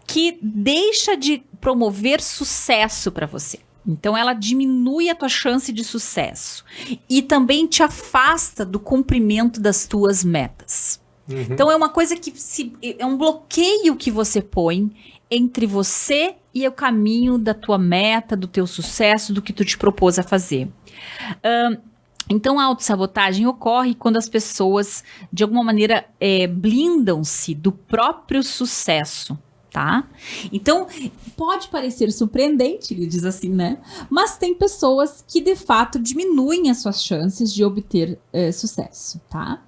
que deixa de promover sucesso para você. Então, ela diminui a tua chance de sucesso e também te afasta do cumprimento das tuas metas. Então, é uma coisa que é um bloqueio que você põe entre você e o caminho da tua meta, do teu sucesso, do que tu te propôs a fazer. Então, a autossabotagem ocorre quando as pessoas, de alguma maneira, blindam-se do próprio sucesso, tá? Então, pode parecer surpreendente, ele diz assim, né? Mas tem pessoas que, de fato, diminuem as suas chances de obter sucesso, tá?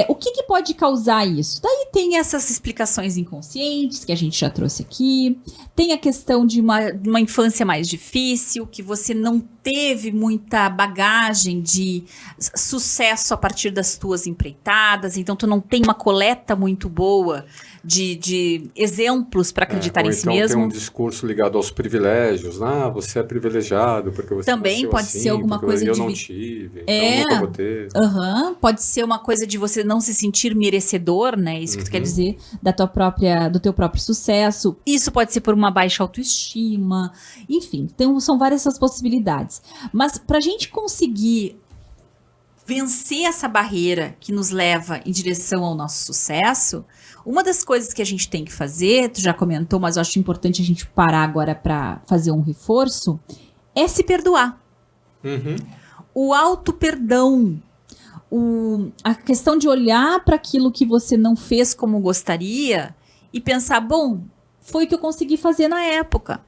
O que pode causar isso? Daí tem essas explicações inconscientes que a gente já trouxe aqui. Tem a questão de uma infância mais difícil, que você não teve muita bagagem de sucesso a partir das tuas empreitadas, então tu não tem uma coleta muito boa de exemplos para acreditar em si mesmo. Tem um discurso ligado aos privilégios, você é privilegiado porque você também pode ser alguma coisa eu não tive, então nunca vou ter. Pode ser uma coisa de você não se sentir merecedor, né? Isso que tu quer dizer, do teu próprio sucesso. Isso pode ser por uma baixa autoestima, enfim, então são várias essas possibilidades. Mas pra gente conseguir vencer essa barreira que nos leva em direção ao nosso sucesso, uma das coisas que a gente tem que fazer, tu já comentou, mas eu acho importante a gente parar agora para fazer um reforço, é se perdoar. O auto-perdão, a questão de olhar para aquilo que você não fez como gostaria e pensar, bom, foi o que eu consegui fazer na época.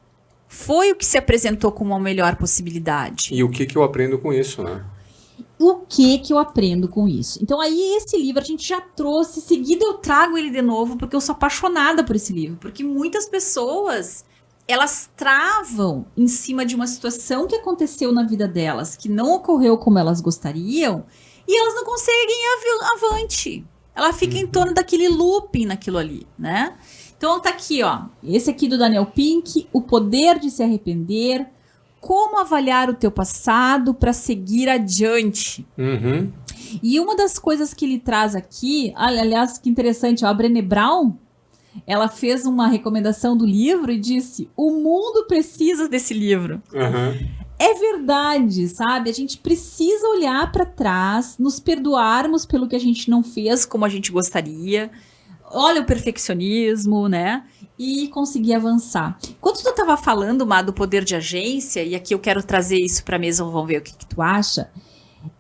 Foi o que se apresentou como a melhor possibilidade. E o que eu aprendo com isso, né? O que eu aprendo com isso? Então aí esse livro a gente já trouxe, seguida eu trago ele de novo, porque eu sou apaixonada por esse livro. Porque muitas pessoas, elas travam em cima de uma situação que aconteceu na vida delas, que não ocorreu como elas gostariam, e elas não conseguem ir avante. Ela fica em torno daquele looping naquilo ali, né? Então tá aqui, ó. Esse aqui do Daniel Pink, O Poder de se Arrepender, como avaliar o teu passado para seguir adiante. E uma das coisas que ele traz aqui, aliás, que interessante, ó, a Brené Brown, ela fez uma recomendação do livro e disse, o mundo precisa desse livro. É verdade, sabe? A gente precisa olhar para trás, nos perdoarmos pelo que a gente não fez como a gente gostaria. Olha o perfeccionismo, né? E conseguir avançar. Quando tu tava falando, Má, do poder de agência, e aqui eu quero trazer isso pra mesa, vamos ver o que tu acha,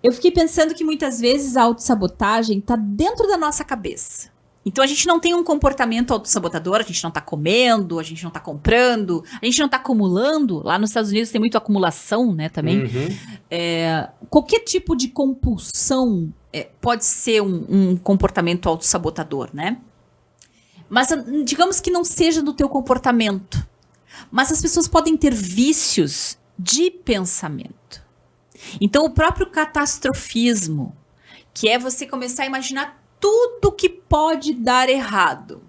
eu fiquei pensando que muitas vezes a autossabotagem tá dentro da nossa cabeça. Então a gente não tem um comportamento autossabotador, a gente não tá comendo, a gente não tá comprando, a gente não tá acumulando. Lá nos Estados Unidos tem muito acumulação, né, também. Qualquer tipo de compulsão pode ser um comportamento autossabotador, né? Mas digamos que não seja do teu comportamento. Mas as pessoas podem ter vícios de pensamento. Então o próprio catastrofismo, que é você começar a imaginar tudo que pode dar errado.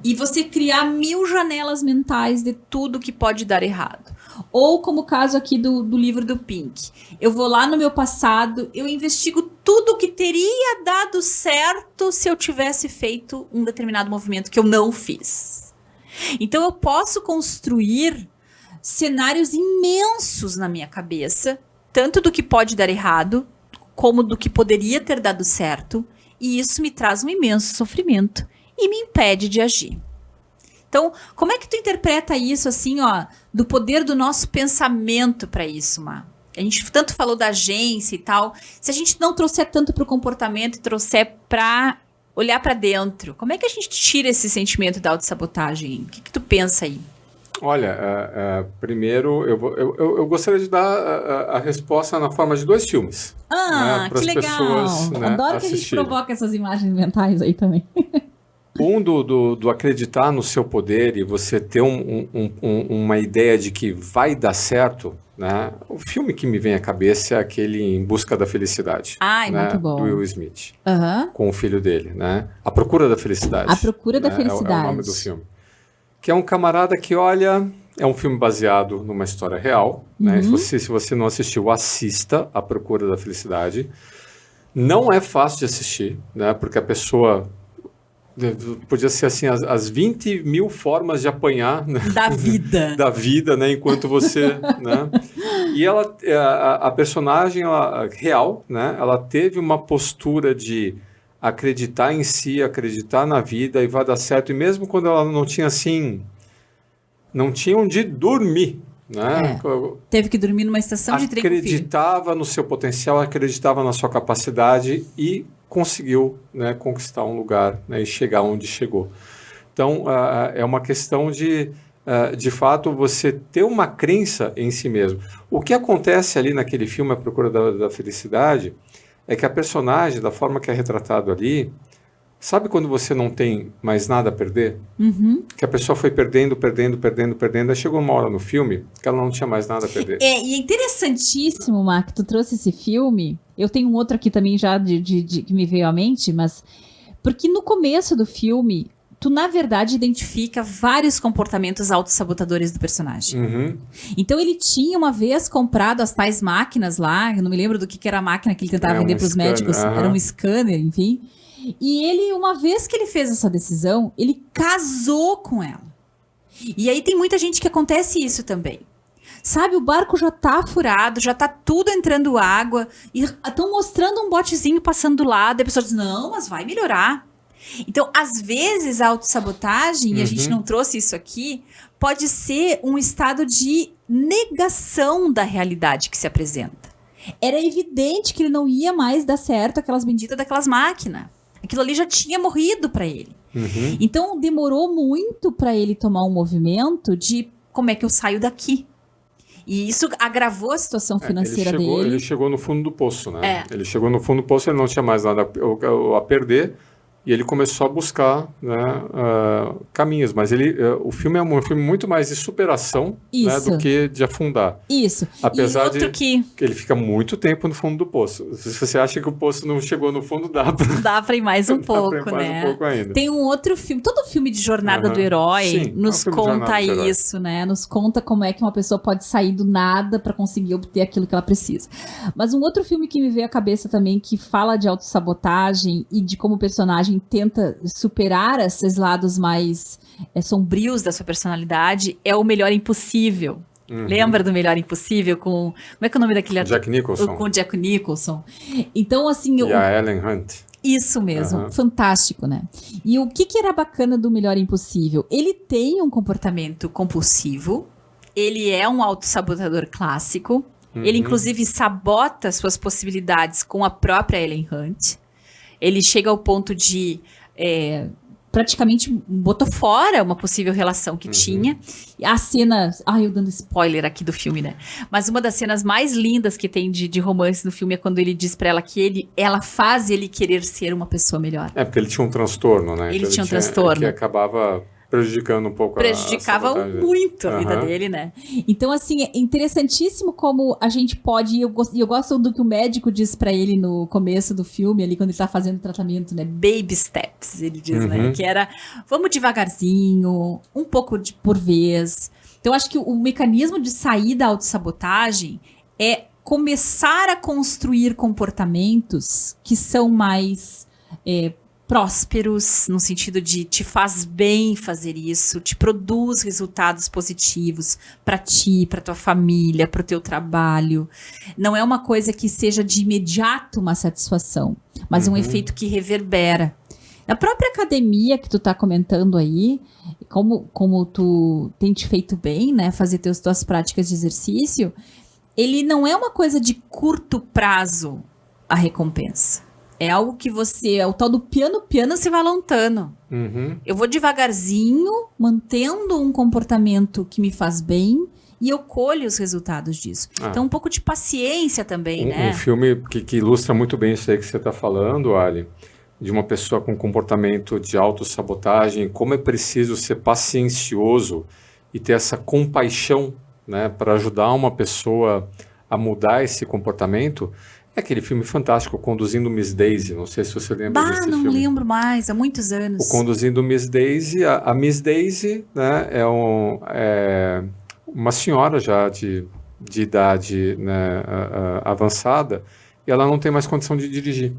E você criar 1000 janelas mentais de tudo que pode dar errado. Ou como o caso aqui do livro do Pink. Eu vou lá no meu passado, eu investigo tudo que teria dado certo se eu tivesse feito um determinado movimento que eu não fiz. Então eu posso construir cenários imensos na minha cabeça tanto do que pode dar errado, como do que poderia ter dado certo, e isso me traz um imenso sofrimento e me impede de agir. Então, como é que tu interpreta isso, assim, ó, do poder do nosso pensamento para isso, Má? A gente tanto falou da agência e tal. Se a gente não trouxer tanto para o comportamento e trouxer para olhar para dentro, como é que a gente tira esse sentimento da autossabotagem? O que tu pensa aí? Olha, primeiro eu gostaria de dar a resposta na forma de 2 filmes. Que legal! Pessoas, Adoro que a gente provoca essas imagens mentais aí também. Um do acreditar no seu poder e você ter uma ideia de que vai dar certo, né? O filme que me vem à cabeça é aquele Em Busca da Felicidade. Ai, né? muito bom. Do Will Smith. Uhum. Com o filho dele, né? A Procura da Felicidade. A Procura da Felicidade. É o nome do filme. Que é um camarada que, olha, é um filme baseado numa história real. Né? Se você não assistiu, assista A Procura da Felicidade. Não é fácil de assistir, né? Porque a pessoa... Podia ser assim, as 20 mil formas de apanhar, né? Da vida. Da vida, né? Enquanto você... né? E ela, a personagem real, né? Ela teve uma postura de acreditar em si, acreditar na vida e vai dar certo. E mesmo quando ela não tinha assim... Não tinha onde dormir, né? Teve que dormir numa estação de trem com o filho. Acreditava no seu potencial, acreditava na sua capacidade e conseguiu, né, conquistar um lugar, né, e chegar onde chegou. Então, é uma questão de fato, você ter uma crença em si mesmo. O que acontece ali naquele filme, A Procura da Felicidade, é que a personagem, da forma que é retratado ali, sabe quando você não tem mais nada a perder? Que a pessoa foi perdendo, aí chegou uma hora no filme que ela não tinha mais nada a perder. E é interessantíssimo, Mark, tu trouxe esse filme. Eu tenho um outro aqui também já que me veio à mente, mas... Porque no começo do filme, tu, na verdade, identifica vários comportamentos autossabotadores do personagem. Então, ele tinha uma vez comprado as tais máquinas lá, eu não me lembro do que era a máquina que ele tentava vender para os médicos, era um scanner, enfim... E ele, uma vez que ele fez essa decisão, ele casou com ela. E aí tem muita gente que acontece isso também. Sabe, o barco já tá furado, já tá tudo entrando água, e estão mostrando um botezinho passando do lado, e a pessoa diz, não, mas vai melhorar. Então, às vezes, a autossabotagem, e a gente não trouxe isso aqui, pode ser um estado de negação da realidade que se apresenta. Era evidente que ele não ia mais dar certo aquelas benditas daquelas máquinas. Aquilo ali já tinha morrido para ele. Então, demorou muito para ele tomar um movimento de como é que eu saio daqui. E isso agravou a situação financeira dele. Ele chegou no fundo do poço, né? Ele chegou no fundo do poço, ele não tinha mais nada a perder. E ele começou a buscar, né, caminhos. Mas o filme é um filme muito mais de superação, né, do que de afundar. Isso. Apesar de que ele fica muito tempo no fundo do poço. Se você acha que o poço não chegou no fundo, dá pra ir mais um pouco, né? Um pouco ainda. Tem um outro filme. Todo filme de jornada do herói nos conta isso, né? Nos conta como é que uma pessoa pode sair do nada pra conseguir obter aquilo que ela precisa. Mas um outro filme que me veio à cabeça também, que fala de autossabotagem e de como o personagem tenta superar esses lados mais sombrios da sua personalidade, é O Melhor Impossível. Lembra do Melhor Impossível com... Como é que é o nome daquele ator? Jack Nicholson. Com Jack Nicholson. Então, assim... E a Ellen Hunt. Isso mesmo. Fantástico, né? E o que era bacana do Melhor Impossível? Ele tem um comportamento compulsivo, ele é um autossabotador clássico, ele, inclusive, sabota suas possibilidades com a própria Ellen Hunt. Ele chega ao ponto de praticamente botou fora uma possível relação que tinha. A cena... eu dando spoiler aqui do filme, né? Mas uma das cenas mais lindas que tem de romance no filme é quando ele diz pra ela que ela faz ele querer ser uma pessoa melhor. Porque ele tinha um transtorno, né? Ele tinha um transtorno. Que acabava... prejudicando um pouco Prejudicava muito a vida dele, né? Então, assim, é interessantíssimo como a gente pode... E eu gosto do que o médico diz pra ele no começo do filme, ali, quando ele tá fazendo o tratamento, né? Baby steps, ele diz, né? Que era, vamos devagarzinho, um pouco por vez. Então, eu acho que o mecanismo de sair da autossabotagem é começar a construir comportamentos que são mais... prósperos, no sentido de te faz bem fazer isso, te produz resultados positivos para ti, para tua família, para o teu trabalho. Não é uma coisa que seja de imediato uma satisfação, mas um efeito que reverbera. Na própria academia que tu tá comentando aí, como tu tem te feito bem, né, fazer tuas práticas de exercício, ele não é uma coisa de curto prazo a recompensa. É algo que é o tal do piano se vai lontano. Eu vou devagarzinho, mantendo um comportamento que me faz bem, e eu colho os resultados disso. Então, um pouco de paciência também, né? Um filme que ilustra muito bem isso aí que você está falando, Ali, de uma pessoa com comportamento de autossabotagem, como é preciso ser paciencioso e ter essa compaixão, né, para ajudar uma pessoa a mudar esse comportamento. É aquele filme fantástico, Conduzindo Miss Daisy. Não sei se você lembra desse filme. Não lembro mais, há muitos anos. O Conduzindo Miss Daisy. A Miss Daisy, né, é uma senhora já de idade, né, avançada, e ela não tem mais condição de dirigir.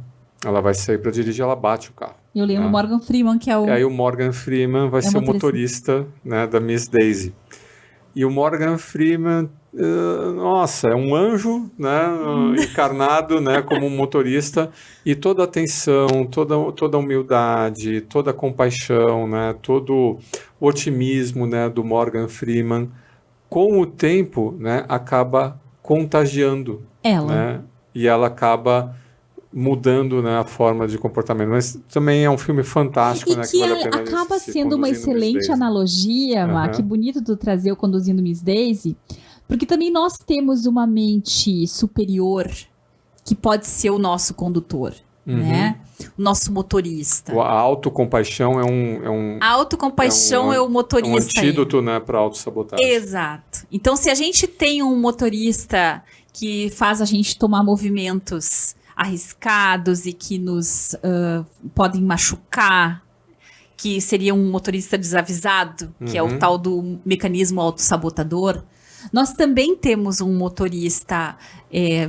Ela vai sair para dirigir, ela bate o carro. Eu lembro o Morgan Freeman, que é o... E aí o Morgan Freeman vai ser o motorista, né, da Miss Daisy. E o Morgan Freeman... nossa, é um anjo, né, encarnado, né, como um motorista, e toda a atenção, toda a humildade, toda a compaixão, né, todo o otimismo, né, do Morgan Freeman, com o tempo, né, acaba contagiando ela, né, e ela acaba mudando, né, a forma de comportamento. Mas também é um filme fantástico, e né, que vale a pena acaba sendo uma excelente analogia, Má, que bonito tu trazer o Conduzindo Miss Daisy, porque também nós temos uma mente superior que pode ser o nosso condutor, né? O nosso motorista. A autocompaixão a autocompaixão é o motorista. É um antídoto, né, para a autossabotagem. Exato. Então, se a gente tem um motorista que faz a gente tomar movimentos arriscados e que nos podem machucar, que seria um motorista desavisado, que é o tal do mecanismo autossabotador, nós também temos um motorista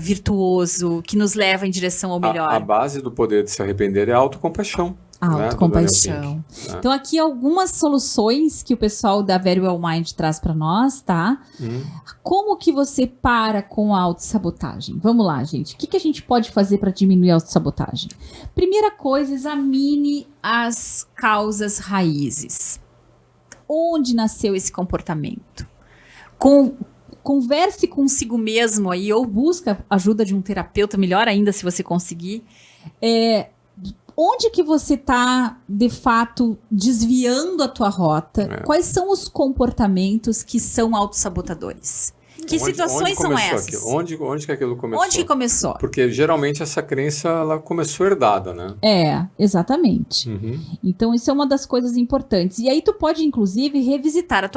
virtuoso que nos leva em direção ao melhor. A base do poder de se arrepender é a autocompaixão. Autocompaixão. Né? Então, aqui algumas soluções que o pessoal da Very Well Mind traz para nós, tá? Como que você para com a autossabotagem? Vamos lá, gente. O que a gente pode fazer para diminuir a autossabotagem? Primeira coisa, examine as causas raízes. Onde nasceu esse comportamento? Converse consigo mesmo aí, ou busca ajuda de um terapeuta, melhor ainda se você conseguir. Onde que você está, de fato, desviando a tua rota? Quais são os comportamentos que são autossabotadores? Que situações são essas? Onde que aquilo começou? Onde que começou? Porque geralmente essa crença ela começou herdada, né? Exatamente. Então isso é uma das coisas importantes. E aí tu pode, inclusive, revisitar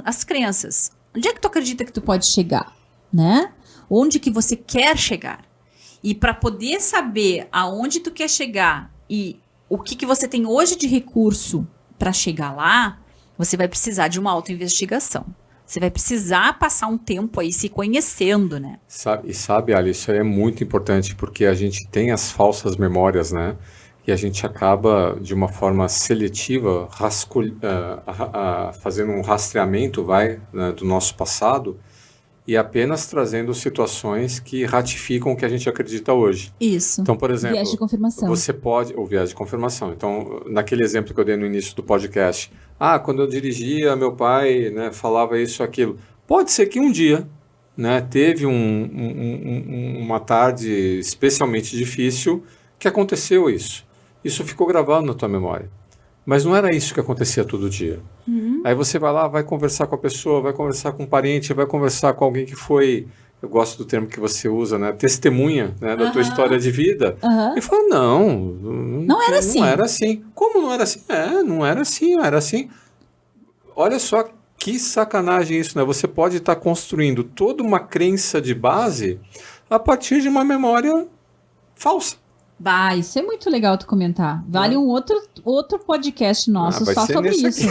as crenças. Onde é que tu acredita que tu pode chegar, né? Onde que você quer chegar? E para poder saber aonde tu quer chegar e o que você tem hoje de recurso para chegar lá, você vai precisar de uma autoinvestigação. Você vai precisar passar um tempo aí se conhecendo, né? Sabe, Ali, isso aí é muito importante porque a gente tem as falsas memórias, né? E a gente acaba, de uma forma seletiva, fazendo um rastreamento, né, do nosso passado e apenas trazendo situações que ratificam o que a gente acredita hoje. Isso. Então, por exemplo, viés de confirmação. Ou viés de confirmação. Então, naquele exemplo que eu dei no início do podcast, quando eu dirigia, meu pai, né, falava isso, aquilo. Pode ser que um dia, né, teve uma tarde especialmente difícil que aconteceu isso. Isso ficou gravado na tua memória. Mas não era isso que acontecia todo dia. Aí você vai lá, vai conversar com a pessoa, vai conversar com um parente, vai conversar com alguém que foi, eu gosto do termo que você usa, né, testemunha, né, da tua história de vida. E fala, não era assim. Não era assim. Como não era assim? Não era assim, não era assim. Olha só que sacanagem isso, né? Você pode estar construindo toda uma crença de base a partir de uma memória falsa. Bah, isso é muito legal tu comentar. Vale um outro podcast nosso só sobre isso.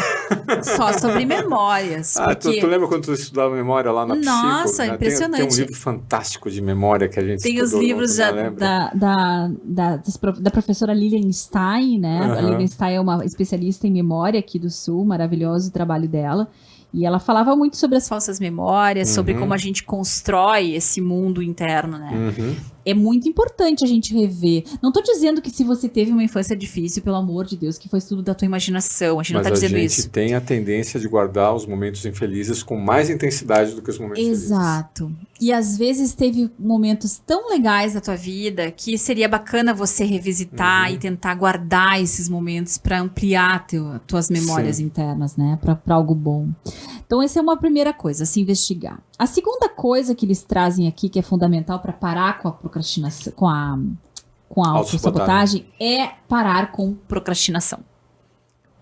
Só sobre memórias. Porque... tu lembra quando tu estudava memória lá na Psico? Nossa, né? Impressionante. Tem um livro fantástico de memória que a gente tem os livros da professora Lilian Stein, né? A Lilian Stein é uma especialista em memória aqui do Sul, maravilhoso o trabalho dela. E ela falava muito sobre as falsas memórias, sobre como a gente constrói esse mundo interno, né? É muito importante a gente rever. Não tô dizendo que se você teve uma infância difícil, pelo amor de Deus, que foi tudo da tua imaginação. A gente não tá dizendo isso. Mas a gente tem a tendência de guardar os momentos infelizes com mais intensidade do que os momentos felizes. Exato. E às vezes teve momentos tão legais da tua vida que seria bacana você revisitar e tentar guardar esses momentos para ampliar tuas memórias internas, né? Para algo bom. Então essa é uma primeira coisa, se investigar. A segunda coisa que eles trazem aqui, que é fundamental para parar com a procrastinação, com a autossabotagem, é parar com procrastinação.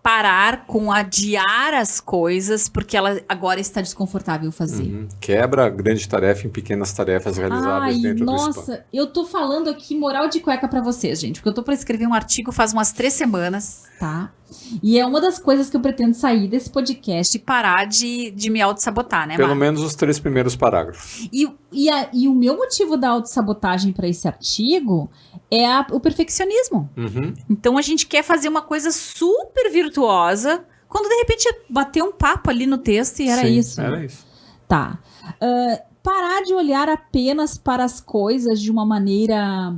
Parar com adiar as coisas porque ela agora está desconfortável fazer. Quebra a grande tarefa em pequenas tarefas realizáveis dentro do espaço. Nossa, eu tô falando aqui moral de cueca pra vocês, gente, porque eu tô pra escrever um artigo faz umas 3 semanas, tá? E é uma das coisas que eu pretendo sair desse podcast e parar de me auto-sabotar, né, Pelo menos os 3 primeiros parágrafos. E o meu motivo da auto-sabotagem pra esse artigo é o perfeccionismo. Então a gente quer fazer uma coisa super virtuosa, quando de repente bater um papo ali no texto e era isso. Era isso. Tá. Parar de olhar apenas para as coisas de uma maneira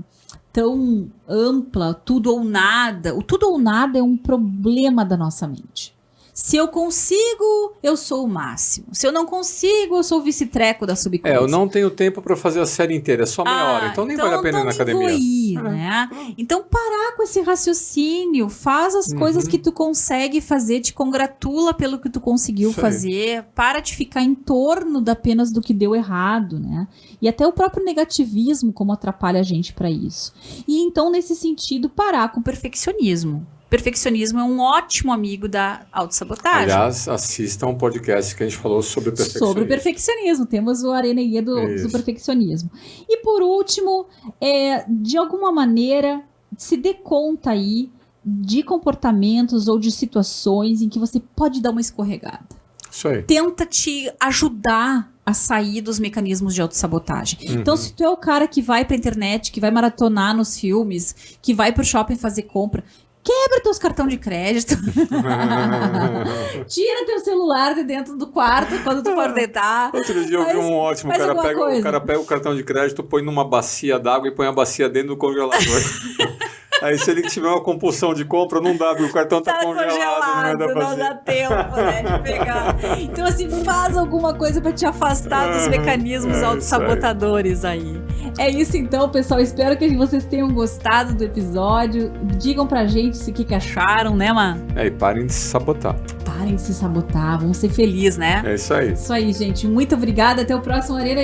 tão ampla, tudo ou nada. O tudo ou nada é um problema da nossa mente. Se eu consigo, eu sou o máximo. Se eu não consigo, eu sou o vice-treco da subconsciência. Eu não tenho tempo para fazer a série inteira, é só meia hora. Então nem vale a pena ir na academia. Vou ir, né? Então parar com esse raciocínio, faz as coisas que tu consegue fazer, te congratula pelo que tu conseguiu fazer, para de ficar em torno apenas do que deu errado, né? E até o próprio negativismo, como atrapalha a gente para isso. E então, nesse sentido, parar com o perfeccionismo. Perfeccionismo é um ótimo amigo da autossabotagem. Aliás, assista um podcast que a gente falou sobre o perfeccionismo. Sobre o perfeccionismo. Temos o Arena e do perfeccionismo. E por último, de alguma maneira, se dê conta aí de comportamentos ou de situações em que você pode dar uma escorregada. Isso aí. Tenta te ajudar a sair dos mecanismos de autossabotagem. Então, se tu é o cara que vai pra internet, que vai maratonar nos filmes, que vai pro shopping fazer compra... Quebra teus cartão de crédito. Tira teu celular de dentro do quarto quando tu for deitar. Outro dia eu vi um ótimo. O cara pega o cartão de crédito, põe numa bacia d'água e põe a bacia dentro do congelador. Aí se ele tiver uma compulsão de compra, não dá, porque o cartão tá congelado. Não dá tempo, né, de pegar. Então assim, faz alguma coisa pra te afastar dos mecanismos autossabotadores aí. É isso então, pessoal. Espero que vocês tenham gostado do episódio. Digam pra gente o que acharam, né, Má? E parem de se sabotar. Parem de se sabotar. Vamos ser felizes, né? É isso aí. Isso aí, gente. Muito obrigada. Até o próximo Arena.